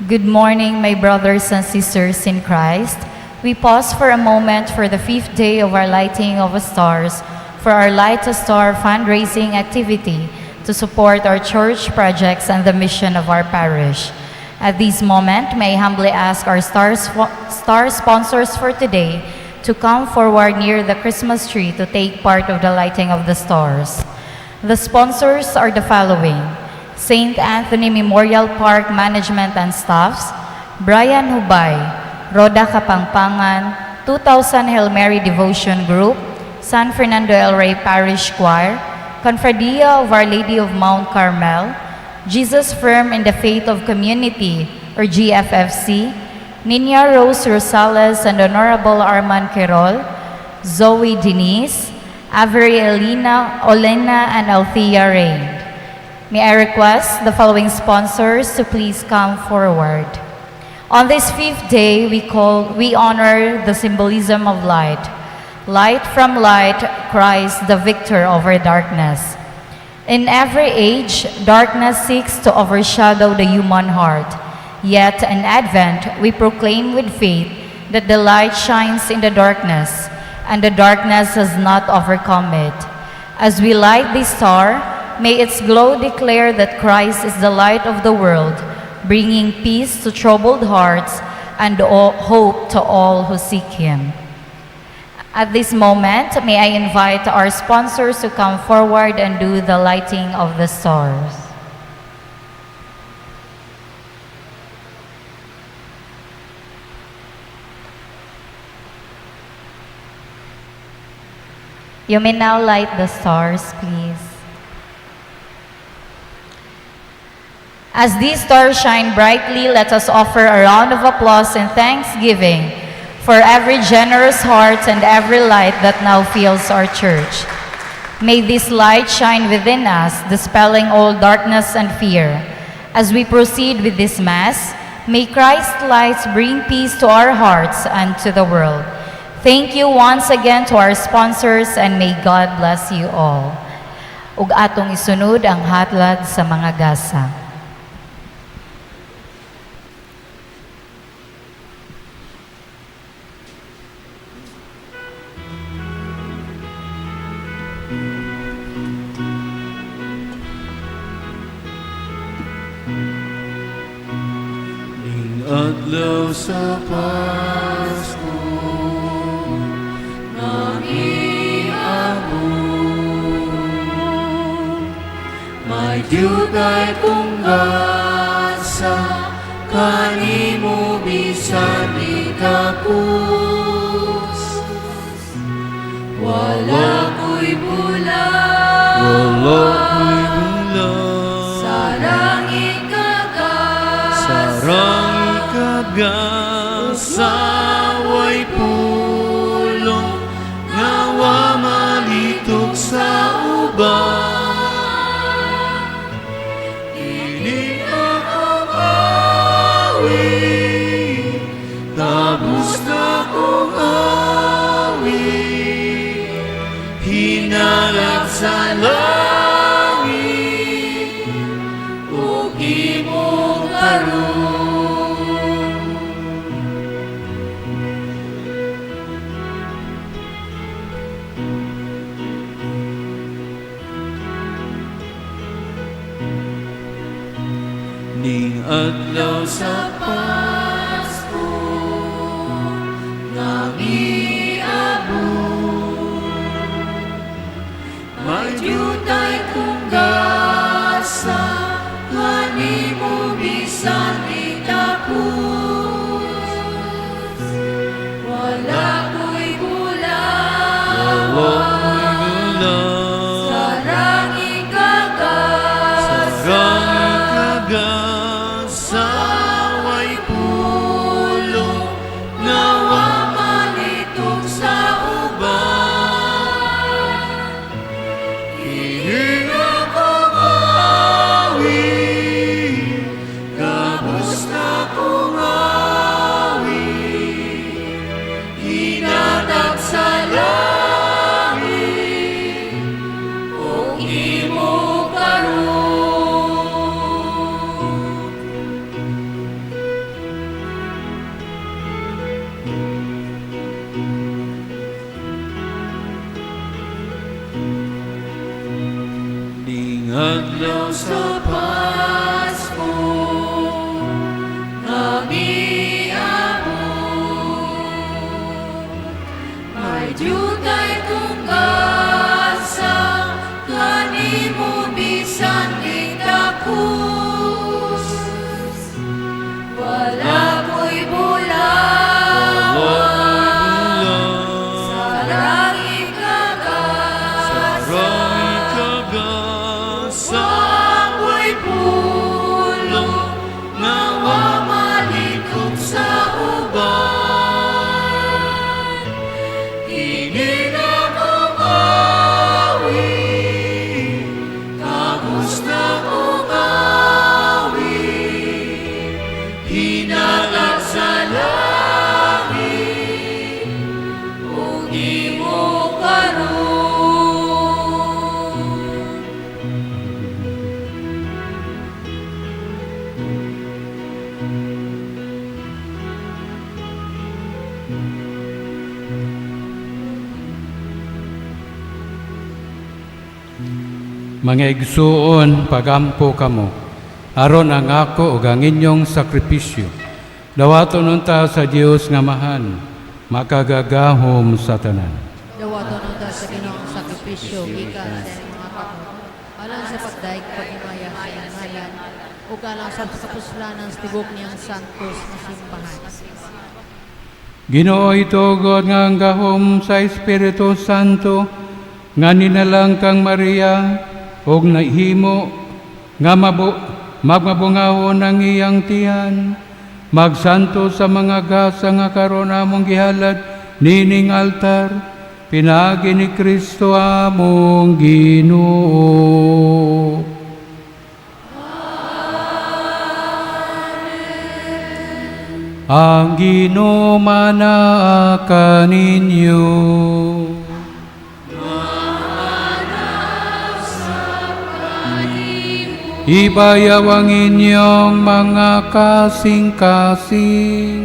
Good morning, my brothers and sisters in Christ. We pause for a moment for the 5th day of our lighting of stars for our Light a Star fundraising activity to support our church projects and the mission of our parish. At this moment, may I humbly ask our star sponsors for today to come forward near the Christmas tree to take part of the lighting of the stars. The sponsors are the following: St. Anthony Memorial Park Management and Staffs, Brian Hubay, Roda Kapangpangan, 2000 Hail Mary Devotion Group, San Fernando El Rey Parish Choir, Confradia of Our Lady of Mount Carmel, Jesus Firm in the Faith of Community, or GFFC, Nina Rose Rosales and Honorable Arman Querol, Zoe Denise, Avery Olena and Althea Rain. May I request the following sponsors to please come forward. On this 5th day, we honor the symbolism of light. Light from light, Christ, the victor over darkness. In every age, darkness seeks to overshadow the human heart. Yet in Advent, we proclaim with faith that the light shines in the darkness, and the darkness has not overcome it. As we light this star, may its glow declare that Christ is the light of the world, bringing peace to troubled hearts and hope to all who seek Him. At this moment, may I invite our sponsors to come forward and do the lighting of the stars. You may now light the stars, please. As these stars shine brightly, let us offer a round of applause and thanksgiving for every generous heart and every light that now fills our church. May this light shine within us, dispelling all darkness and fear. As we proceed with this Mass, may Christ's lights bring peace to our hearts and to the world. Thank you once again to our sponsors, and may God bless you all. Ug atong isunod ang hatlag sa mga gasa. Adlaw sa Pasko, namiabot, may Diyutay kong gasa, kanimo bisan itapos. Wala ko'y bulan, Wala ko'y bulan, sarang ikagas, sarang ikagasaway pulong, ngawa malitok sa uban. Ini akong awit, tabos na kong awit, hinalag sa langit, ug imong karon. Ning adlaw sa Pasko nga miabot, may diyutay kong gasa, kanimo bisan itapos. wala ko'y Wala bulan, ko'y bulan, sarang ikagas, sarang ikagasaway pulong, ngawa malitok sa uban. Hihinga kong awit, kamusta kong awit, hinatag sa langit, ug imo karon. Ning adlaw sa Pasko nga miabot, may diyutay kong gasa, kanimo bisan itapos. Wala ko'y bulan, sarang ikagas, Saway pulong, ngawa malitok sa uban. Hingin akong awit, kamusta kong awit, hinalag sa langit, ug imo karon. Mga igsuon, pagampo kamo, aron ang ako ug ang inyong sakripisyo. Dawaton unta sa Dios nga mahan, makagagahom sa tanan. dawaton unta sa Ginoong sakripisyo gikan sa mga kamot, alang sa pagdaig paghimaya sa ingmayan, ug alang sa kapuslanan sa tibok niyang santos na simbahan. Ginoo itugot nga ang gahom sa Espiritu Santo, nga ninalang kang Maria, ug nahimo nga magmabungahon ang iyang tiyan, magsanto sa mga gasa nga karon among gihalad nining altar, pinagi ni Kristo among Ginoo. Ang Ginoo manaa kaninyo. Ibayaw ang inyong mga kasing-kasing.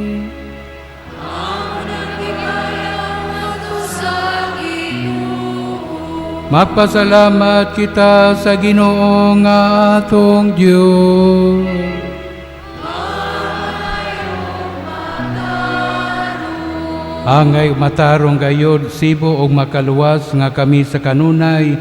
Magpasalamat kita sa Ginoo nga atong Dios. Angay matarong gayod sibo og makaluwas nga kami sa kanunay,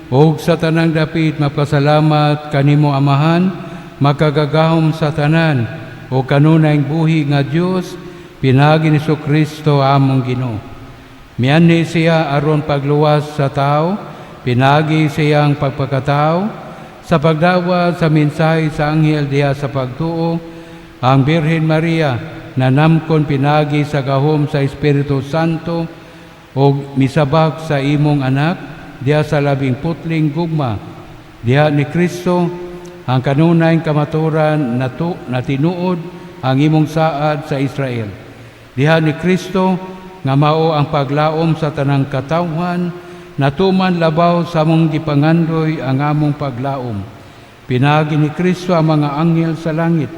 ug sa tanang dapit mapasalamat kanimo Amahan, makagagahom sa tanan, o kanunay buhi nga Dios, pinagi ni Kristo among Ginoo. Mianhi siya aron pagluwas sa tao, pinagi siyang pagpakatao, sa pagdawat sa mensahe sa anghel diha sa pagtuo, ang Birhen Maria nanamkon pinagi sa gahom sa Espiritu Santo o misabak sa imong anak diha sa labing putling gugma diha ni Kristo, ang kanunayng kamaturan na tinuod ang imong saad sa Israel. Diha ni Kristo nga mao ang paglaom sa tanang katawhan, natuman labaw sa among gipangandoy ang among paglaom. Pinagi ni Kristo ang mga anghel sa langit,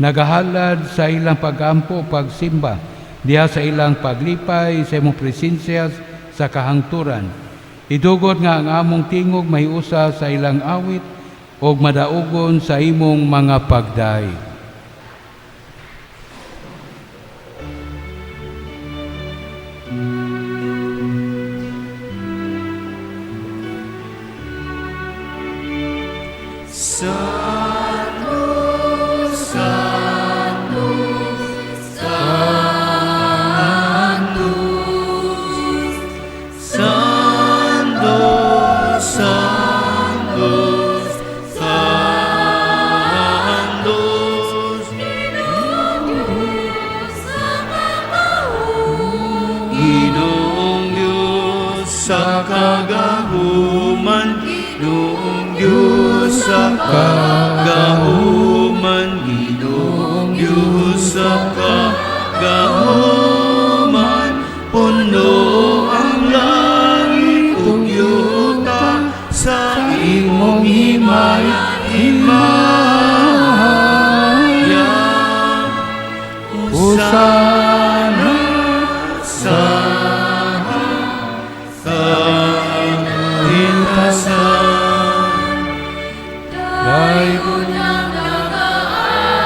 nagahalad sa ilang pagampo pagsimba, diha sa ilang paglipay sa imong presensya sa kahangturan. Idugod nga ang among tingog mahiusa sa ilang awit og madaugon sa imong mga pagday. Ginoong Diyos sa kagahuman, Ginoong Diyos sa kagahuman, Ginoong Diyos sa kagahuman, puno ang langit ug yuta sa imong himaya. Hosana sa kahintasan, Dayon ang nag-aani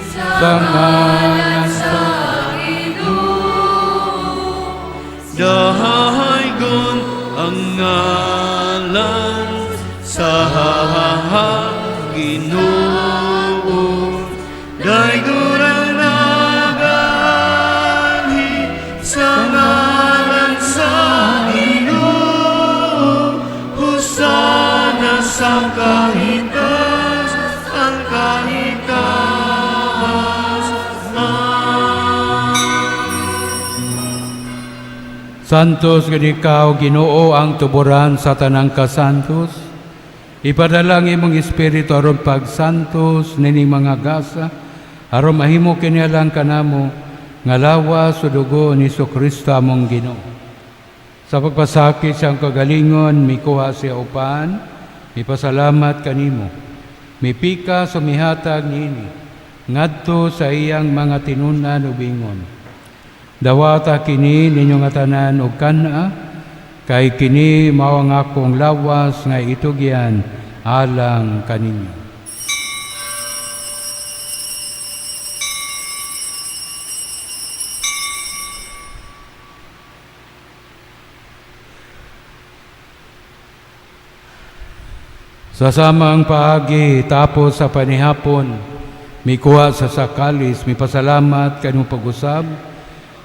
sa ngalan sa dahaygon ang ngalan sa Ginoo. Daygon ang nag-aani sa ngalan sa Ginoo. Hosana sa kahitas, ang kahitas. Santos gid ikaw, Ginoo, ang tuburan sa tanang kasantos. Ipadala ang imong espiritu aron pagsantos nining mga gasa, aron mahimo kinialang kanamo nga lawas sa dugo ni Kristo among Ginoo. Sa pagpasakit siyang kagalingon, mikuha siya upan, mipasalamat kanimo. Mipika sumihatag niini, ngadto sa iyang mga tinunan ubingon. Dawata kini ninyo nga tanan og kana, kay kini mao ang akong lawas nga itugyan alang kaninyo. Sa samang paagi tapos sa panihapon, mikuha sa sakalis, mipasalamat kanong pag-usab,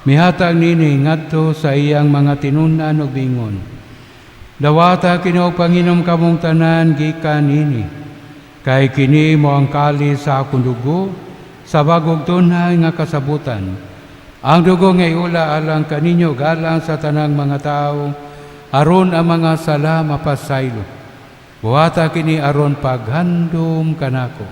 mihatag nini ngadto sa iyang mga tinunan ug bingon. Dawata kini og Panginom kamong tanan gikan nini. Kay kini mo ang kalis sa akong dugo sa bagog tunay nga kasabutan. Ang dugo nga iula alang kaninyo galang sa tanang mga tao aron ang mga sala mapasaylo. Buhata kini aron paghandom kanako.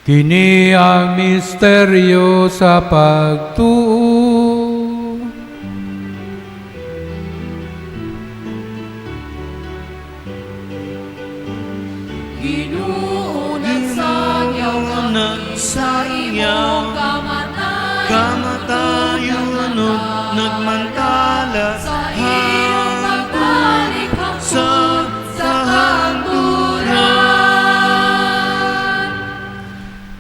Kini ang misteryo sa pagtuo. Ginoo nagsangyaw sa iyong kamatayon nagmantala Sa iyong pagbalik sa hangturan.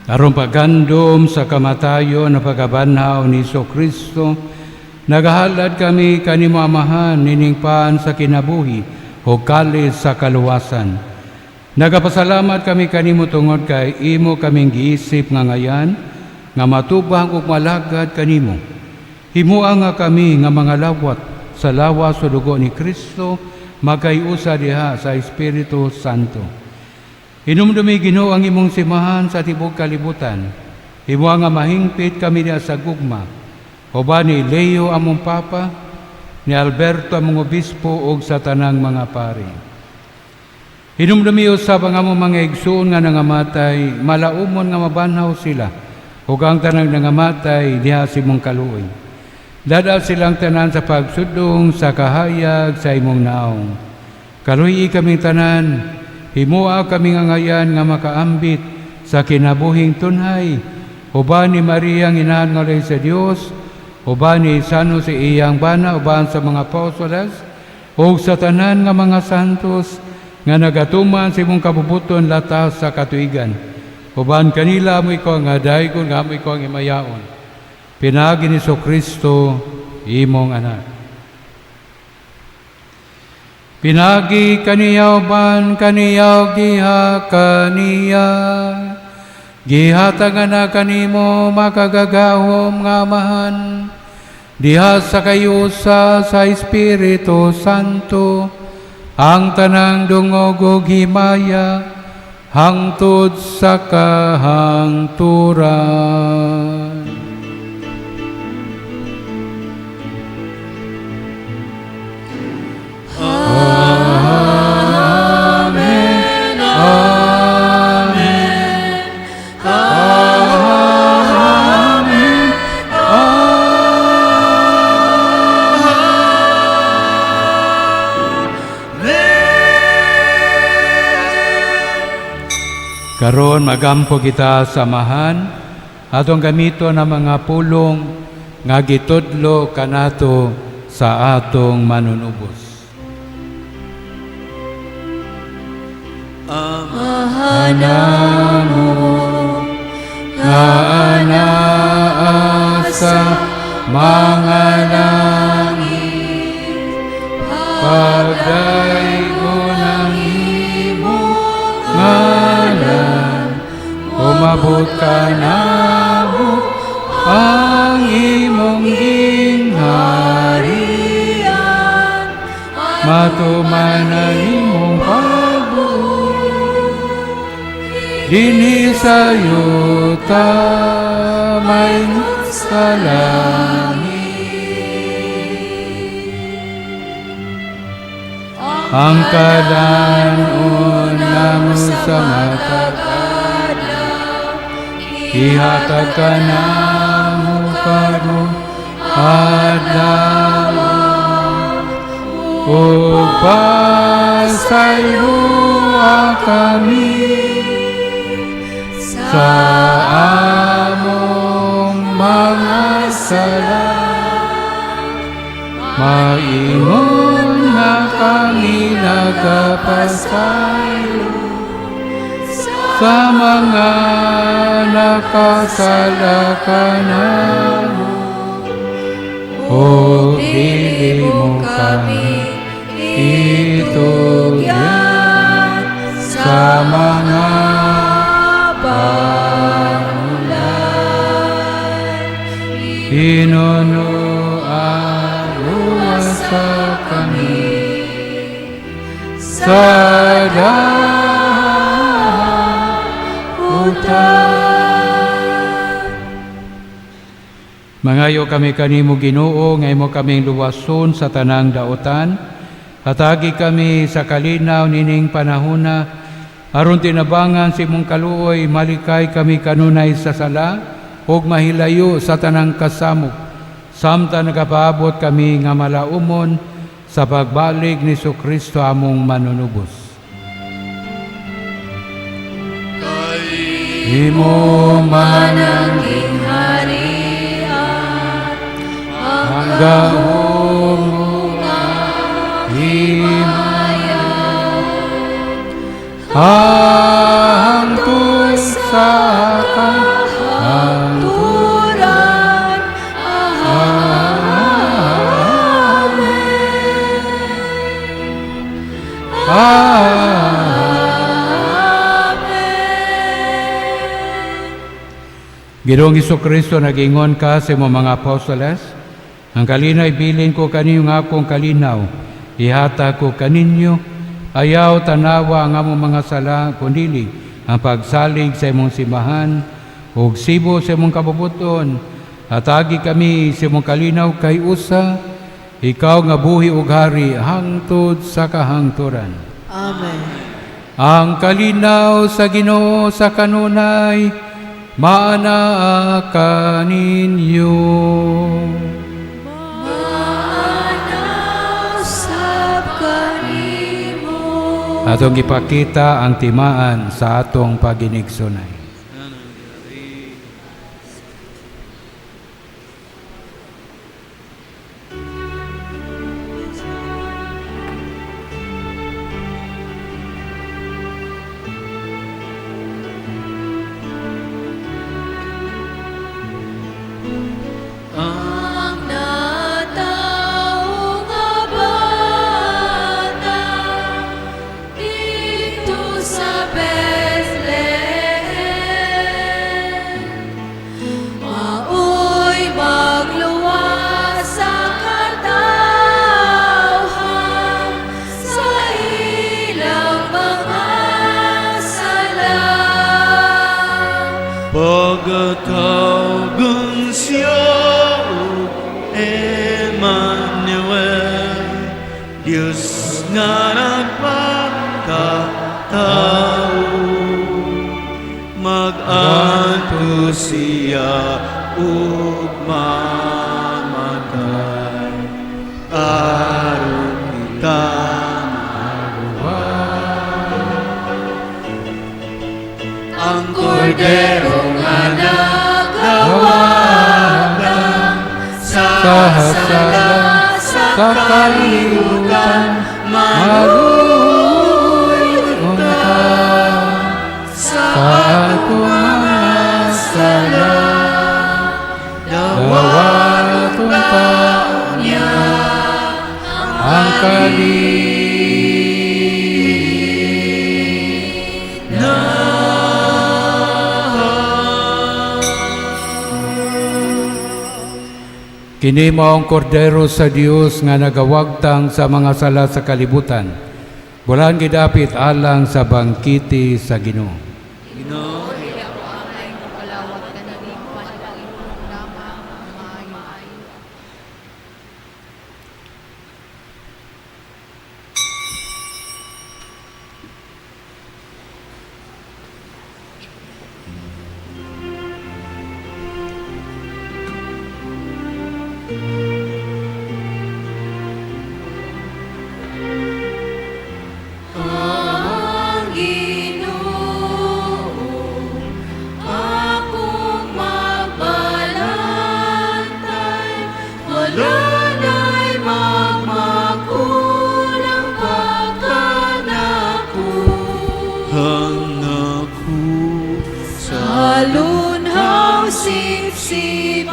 Aron pagandom sa kamatayon na pagabanhaw ni Kristo, nagahalad kami kanimo Amahan nining paan sa kinabuhi o kalis sa kaluwasan. Nagapasalamat kami kanimo tungod kay imo kaming giisip nga ngayan nga matubang ug malagad kanimo. Himuha nga kami nga mga lawat sa lawas o dugo ni Kristo magkayusa diha sa Espiritu Santo. Hinumdumi Ginoo ang imong simahan sa tibok kalibutan. Himuha nga mahingpit kami diha sa gugma. Oba ni Leo among Papa, ni Alberto among Obispo ug sa tanang mga pari. Hinumdumi usab ang among mga igsoon nga nangamatay, malaumon nga mabanhaw sila, ug ang tanang nangamatay diha sa imong kaluoy. Dadal silang tanan sa pagsudong sa kahayag sa imong naong. Kaluyi kaming tanan, himuha kami nga ngayan nga makaambit sa kinabuhing tunhay, uban ni Maria ang inahan nga lay sa Dios, uban ni Sano si iyang bana, uban sa mga apostoles, ug sa tanan nga mga santos nga nagatuman sa imong kabubuton latas sa katuigan. Uban kanila mo ikaw nga daygon nga mo ikaw ang imayaon. Pinagi ni Kristo imong anak. Pinagi kaniyaw ban kaniyaw giha kaniya. Gihatangan na kanimo makagagahom nga Amahan. Diha sa kayusa sa Espiritu Santo. Ang tanang dungog ug himaya hangtod sa kahangturan. Amen. Amen. Amen. Karon magampo kita sa Amahan, atong gamito na mga pulong nga gitudlo kanato sa atong manunubos. Anamo nga anaa sa mga langit, pagdaygon ang imong ngalan, umabot ka namo ang imong gingharian, matuman ang imong dinhi sa yuta may sa langit. Ang kadanon namo sa matag-adlaw, ihatag ka namo karon adlaw. O pasayloa kami sa among mga sala, maingon nga kami nagapasaylo sa mga nakasala kanamo. O dili mo kami itugyan sa mga inunuan sa kami sa dahutan. Mangayo kami kanimo Ginoo, nga imo kaming luwason sa tanang daotan. Hatagi kami sa kalinaw nining panahona, aron tinabangan si imong kaluoy, malikay kami kanunay sa sala, ug mahilayo sa tanang kasamok, samtang nagapaabot kami nga malaumon sa pagbalik ni Kristo among manunubos. Imo man ang gingharian, hanggang himaya, hangtod sa Ginoong Hesukristo, nag-ingon ka sa imong mga apostoles, ang kalinaw ibilin ko kaninyo nga akong kalinaw, ihata ko kaninyo, ayaw tanawa ang among mga sala, kundili ang pagsalig sa imong simbahan, ug sibo sa imong kabubuton, at agi kami sa imong kalinaw kay usa, ikaw nga buhi ug hari hangtod sa kahangturan. Amen. Ang kalinaw sa Ginoo sa kanunay, maana kaninyo. Atong ipakita ang timaan sa atong paginigsunay. Ang nataong nga bata dito sa Bethlehem, maoy magluwas sa katawhan sa ilang mga sala. Pagkatawag siya, Emmanuel, Diyos nga nagpakatao, mag-anto siya ug mamatay, aron kita ang kordero nga nagawagan sa sala sa kalibutan, maluyon ka sa atong mga sala, dawaton ka niya ang Kini mao ang kordero sa Dios nga nagawagtang sa mga sala sa kalibutan. Bulan gidapit alang sa bangkiti sa Ginoo. Palawat ka na rin, panipangipong lamang, maayo-ayo. ang Ginoo, akong magbalantay, wala na'y magmakulang pagkanako. Hangako Sa lunhaw sipsibanan,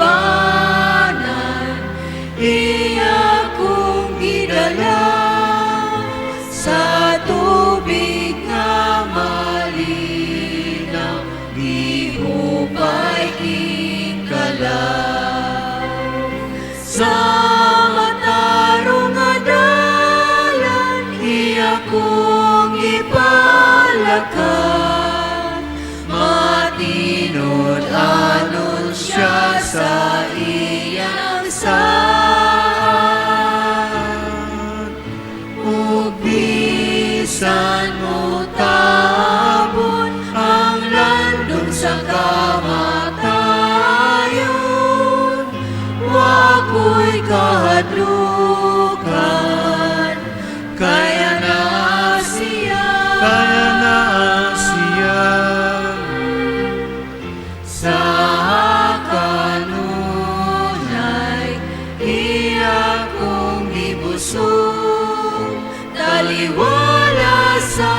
iya kong gidala sa tubig nga malinaw, gihupay kingkalaw. Sa matarong nga dalan, iya kong ipalakad, matinod anon siya sa iyang saan. Ug bisan mo tabon ang landong sa kamatayon, wako'y kahadlukan, kaya na siya. Sa kanunay, iya kong ibusog, taliwala sa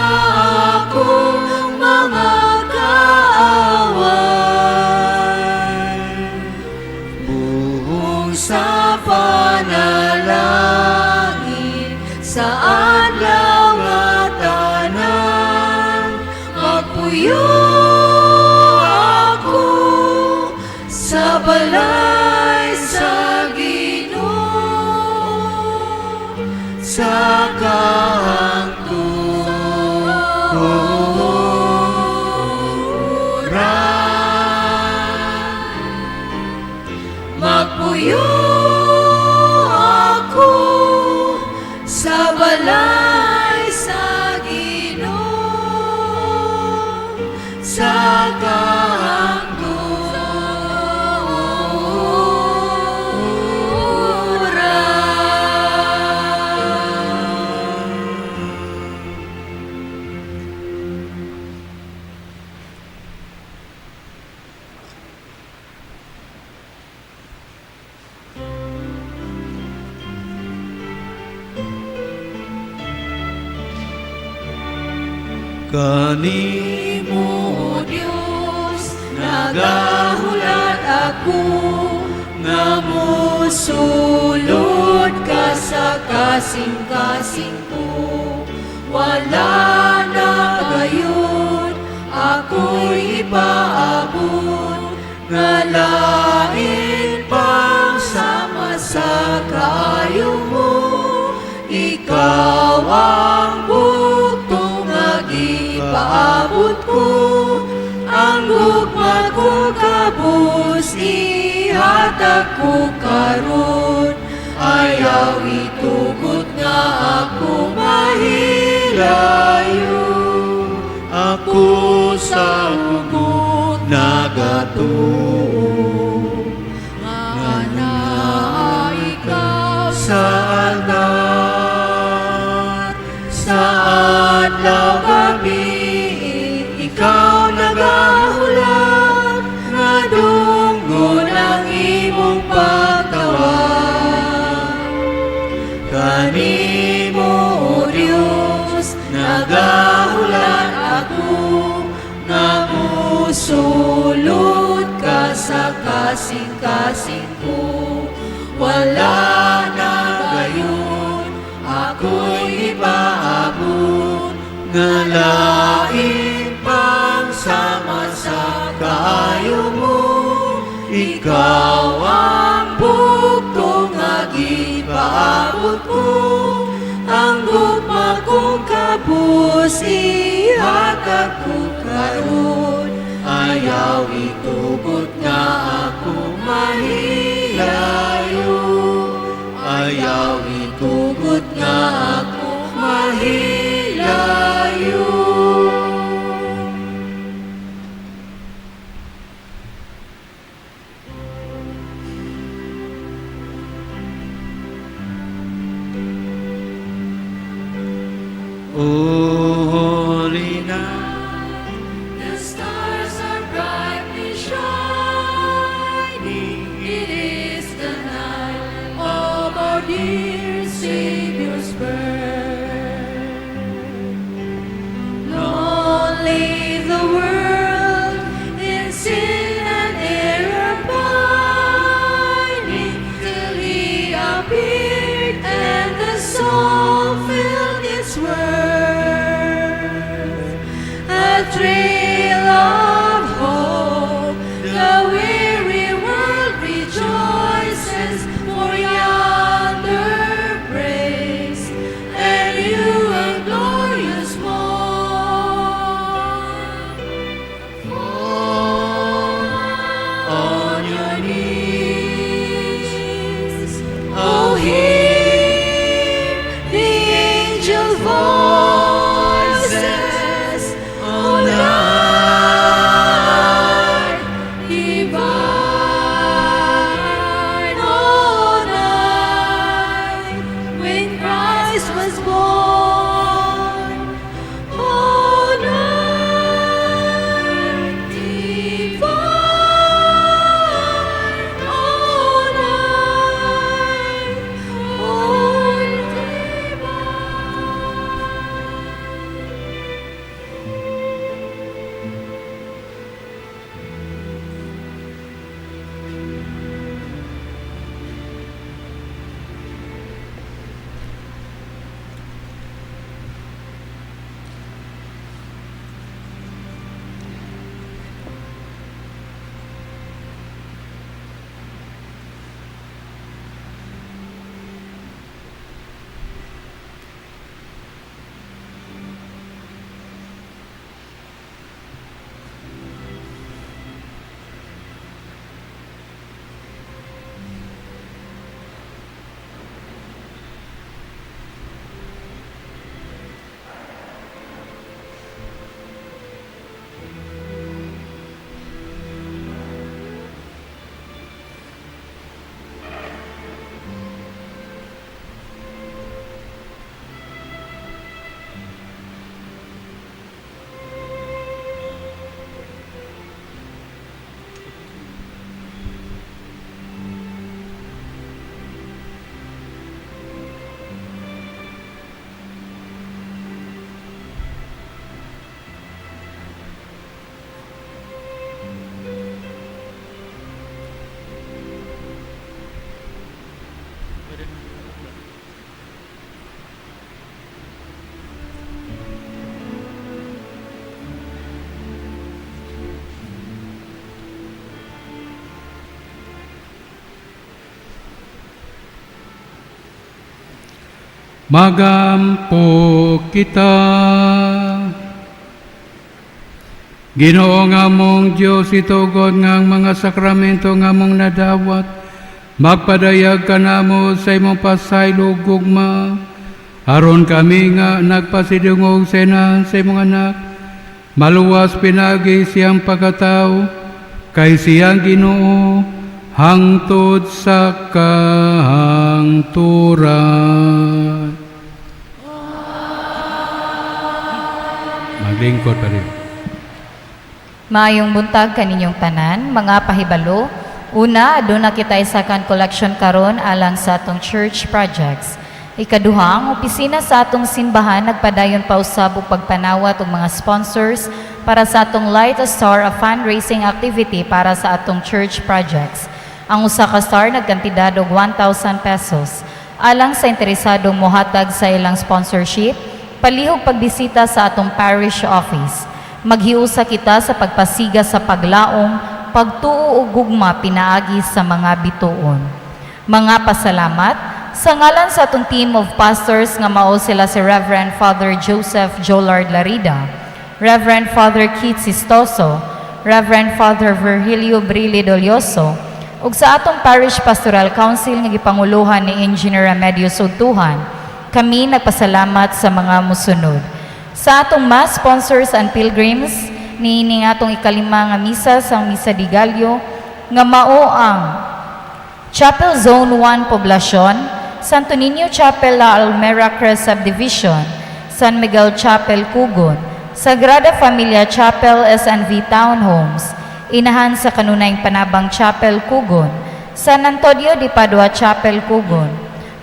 akong mga kaaway. Buong sa panalangin, sa adlaw at Magpuyo ako sa balay sa Ginoo, sa kahangturan. Magpuyo ako sa balay sa Ginoo, sa Kanimo, O Diyos, nagahulat ako, nga mosulod ka sa kasing-kasing ko. Wala na gayon, ako'y ipaabot, nga lain pang sama sa kaayo mo. Ikaw ang bugtong nga gipaabot ko, ang gugma ko kabus ihatag ko karon. Ayaw itugot nga ako mahilayo, ako sa tugot nagatuo, nga na ikaw sa altar, sa adlaw gabi. Ikaw nagahulat, nga dunggon ang imong pagtawag. Kanimo, O Diyos, nagahulat ako, nga musulod ka sa kasing-kasing ko. Wala na gayon, ako'y ipaabot, nga lain pang sama sa kaayo mo. Ikaw ang bugtong nga gipaabot ko, ang gugma kong kabus ihatag ko karon. Ayaw itugot nga ako mahilayo, ayaw itugot nga ako mahilayo. O holy night, The stars are brightly shining. It is the night of our dear Savior's birth. Lonely the world in sin and error pining, till He appeared and the soul filled its worth. A trail of hope, the weary world rejoices, for yonder praise, and you a glorious morn. Fall on your knees, oh hear the angel voices, oh night divine, oh night when Christ was born, oh night divine, oh night, oh magampo kita. Ginoo nga mong Diyos, itugod ngang mga sakramento nga mong nadawat, magpadayag ka namo sa imong pasaylo gugma, aron kami nga nagpasidungog sa inan sa imong anak, maluwas pinagi siyang pagkatao, kay siyang Ginoo, hangtod sa kahangturan. Maglingkod pa rin. Maayong buntag kaninyong tanan, mga pahibalo. Una, aduna kita isakan collection karon alang sa atong church projects. Ikaduha, ang opisina sa atong simbahan nagpadayon pa usab og pagpanawat og mga sponsors para sa atong Light a Star, a fundraising activity para sa atong church projects. Ang usa ka star nagkantidad og 1,000 pesos. Alang sa interesadong mohatag sa ilang sponsorship, palihog pagbisita sa atong parish office. Maghiusa kita sa pagpasiga sa paglaom, pagtuo ug gugma pinaagi sa mga bituon. Mga pasalamat sa ngalan sa atong team of pastors nga mao sila si Reverend Father Joseph Jolard Larida, Reverend Father Keith Sistoso, Reverend Father Virgilio Brilli Dolioso, ug sa atong Parish Pastoral Council nga gipanguluhan ni Engineer Remedio Sugtuhan. Kami nagpasalamat sa mga musunod. Sa atong mass sponsors and pilgrims, niining atong ikalima nga misa sa Misa di Gallo, nga mao ang Chapel Zone 1 Poblacion, Santo Niño Chapel La Almera Crest Subdivision, San Miguel Chapel Cugon, Sagrada Familia Chapel SNV Townhomes, Inahan sa Kanunayng Panabang Chapel Cugon, San Antonio de Padua Chapel Cugon,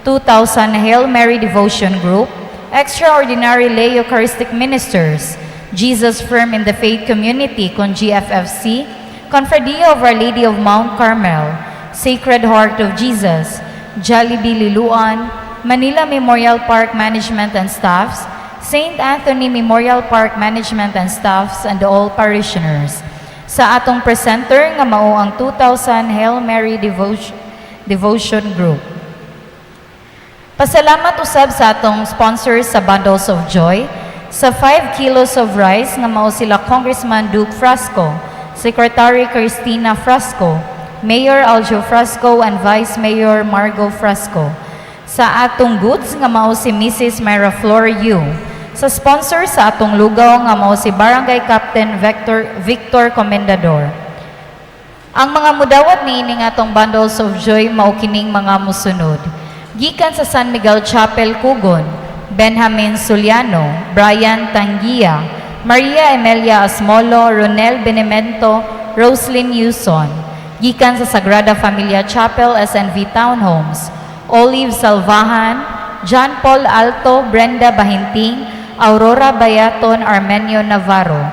2,000 Hail Mary Devotion Group, Extraordinary Lay Eucharistic Ministers, Jesus Firm in the Faith Community con GFFC, Confradia of Our Lady of Mount Carmel, Sacred Heart of Jesus, Jollibee Liluan, Manila Memorial Park Management and Staffs, St. Anthony Memorial Park Management and Staffs, and all parishioners. Sa atong presenter nga mao ang 2,000 Hail Mary Devotion Group. Pasalamat usab sa atong sponsors sa Bundles of Joy, sa 5 kilos of rice nga mao sila Congressman Duke Frasco, Secretary Cristina Frasco, Mayor Aljo Frasco, and Vice Mayor Margo Frasco. Sa atong goods nga mao si Mrs. Myra Flor Yu. Sa sponsor sa atong lugaw nga mao si Barangay Captain Victor Comendador. Ang mga mudawat niining atong Bundles of Joy mao kining mga musunod. Gikan sa San Miguel Chapel Cugon, Benjamin Suliano, Brian Tangia, Maria Emelia Asmolo, Ronel Benemento, Roslyn Yuson. Gikan sa Sagrada Familia Chapel SNV Townhomes, Olive Salvahan, John Paul Alto, Brenda Bahinting, Aurora Bayaton, Armenio Navarro.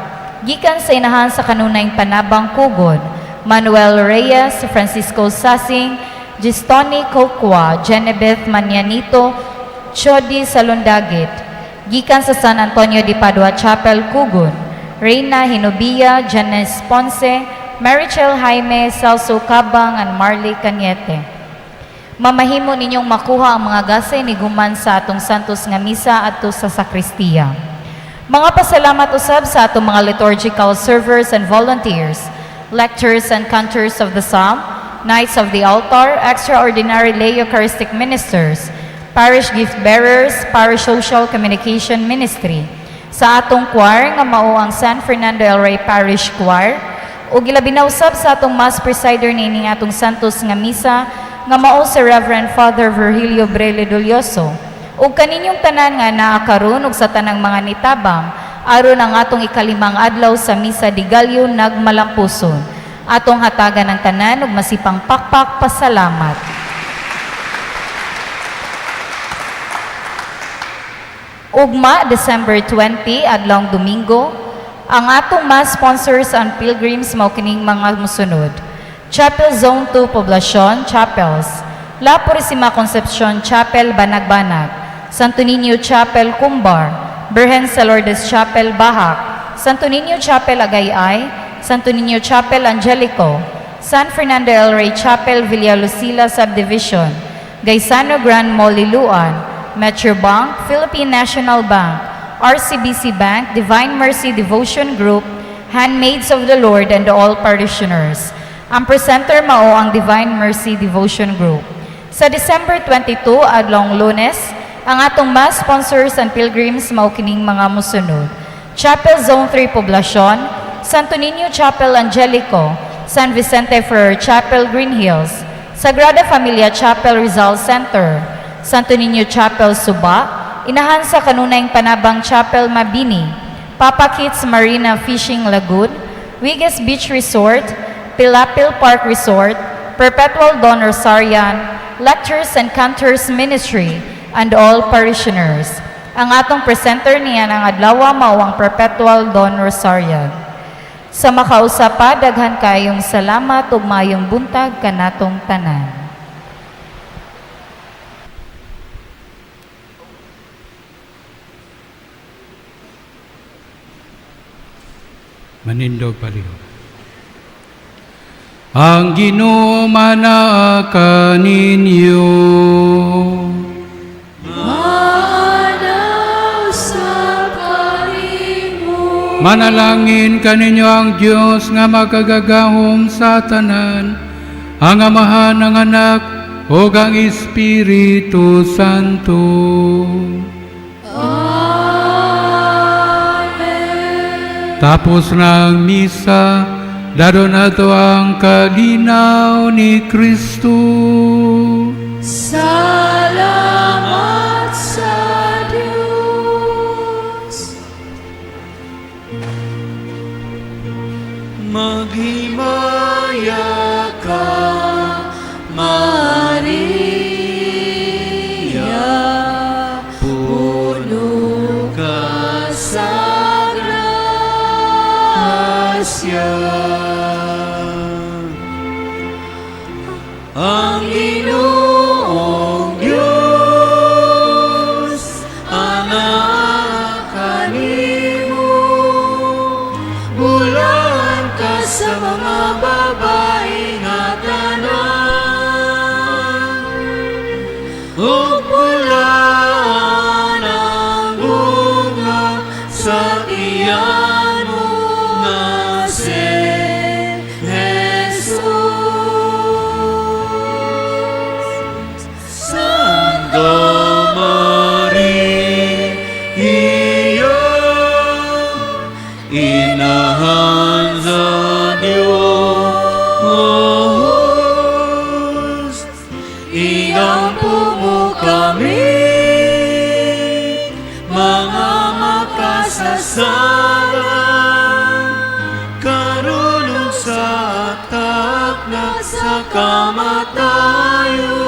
Gikan sa Inahan sa Kanunayng Panabang Cugon, Manuel Reyes, Francisco Sasing, Gistoni Kokwa, Genebeth Manianito, Chodi Salundagit. Gikan sa San Antonio de Padua Chapel Cugon, Reina Hinubia, Janice Ponce, Marichel Jaime, Celso Cabang, and Marley Cañete. Mamahimo ninyong makuha ang mga gasay ni guman sa atong santos nga misa adto sa sakristiya. Mga pasalamat usab sa atong mga liturgical servers and volunteers, lectors and cantors of the psalm, Knights of the Altar, Extraordinary Lay Eucharistic Ministers, Parish Gift Bearers, Parish Social Communication Ministry. Sa atong choir nga mao ang San Fernando El Rey Parish Choir, ug gilabinausab sa atong Mass Presider niining atong santos nga misa nga mao si Reverend Father Virgilio Brilli Dolioso, ug kaninyong tanan nga naa karon ug sa tanang mga nitabang aron ang atong ikalimang adlaw sa Misa di Gallo nagmalampuson. Atong hatagan ng tanan ug masipang pakpak pasalamat. Ugma, December 20, adlawng Domingo, ang atong mass sponsors and pilgrims mao kining mga musunod. Chapel Zone 2 Poblacion Chapels, La Purisima Concepcion Chapel Banag-Banag, Santo Niño Chapel Cumbar, Birhen sa Lourdes Chapel Bahac, Santo Niño Chapel Agayay, Santo Niño Chapel Angelico, San Fernando El Rey Chapel Villa Lucila Subdivision, Gaisano Grand Mall Liluan, Metrobank, Philippine National Bank, RCBC Bank, Divine Mercy Devotion Group, Handmaids of the Lord, and all parishioners. Ang presenter mao ang Divine Mercy Devotion Group. Sa December 22, adlong Lunes, ang atong mass sponsors and pilgrims mao kining mga musunod. Chapel Zone 3 Poblacion, Santo Niño Chapel Angelico, San Vicente Ferrer Chapel Green Hills, Sagrada Familia Chapel Rizal Center, Santo Niño Chapel Suba, inahan sa kanunayng Panabang Chapel Mabini, Papa Kitts Marina Fishing Lagoon, Wigas Beach Resort, Pilapil Park Resort, Perpetual Dawn Rosarian, Lectures and Cantors Ministry, and all parishioners. Ang atong presenter niya ng adlaw mao ang Perpetual Dawn Rosarian. Sa makausapa, daghan kayong salamat ug mayong buntag kanatong tanan. Manindog paliho. Ang Ginoo manaa ninyo. Manaw sa kanimo. Manalangin kaninyo ang Dios nga magagagahom sa tanan, ang Amahan, ang Anak, ug ang Espiritu Santo. Tapos na ang misa, daro na to ang kalinaw ni Kristo. Salamat sa Diyos. Maghimaya ka, Maria, puno ka sa grasya. Ang Ginoong Diyos, anak kanimo, bulan ka sa mga babae nga tanan, ug bulan ang bunga sa tiyan mo nga si Jesus. Santa Maria, inahan sa Diyos, iampo mo kami, mga makasasala, karon ug sa atak na sa kamatayon.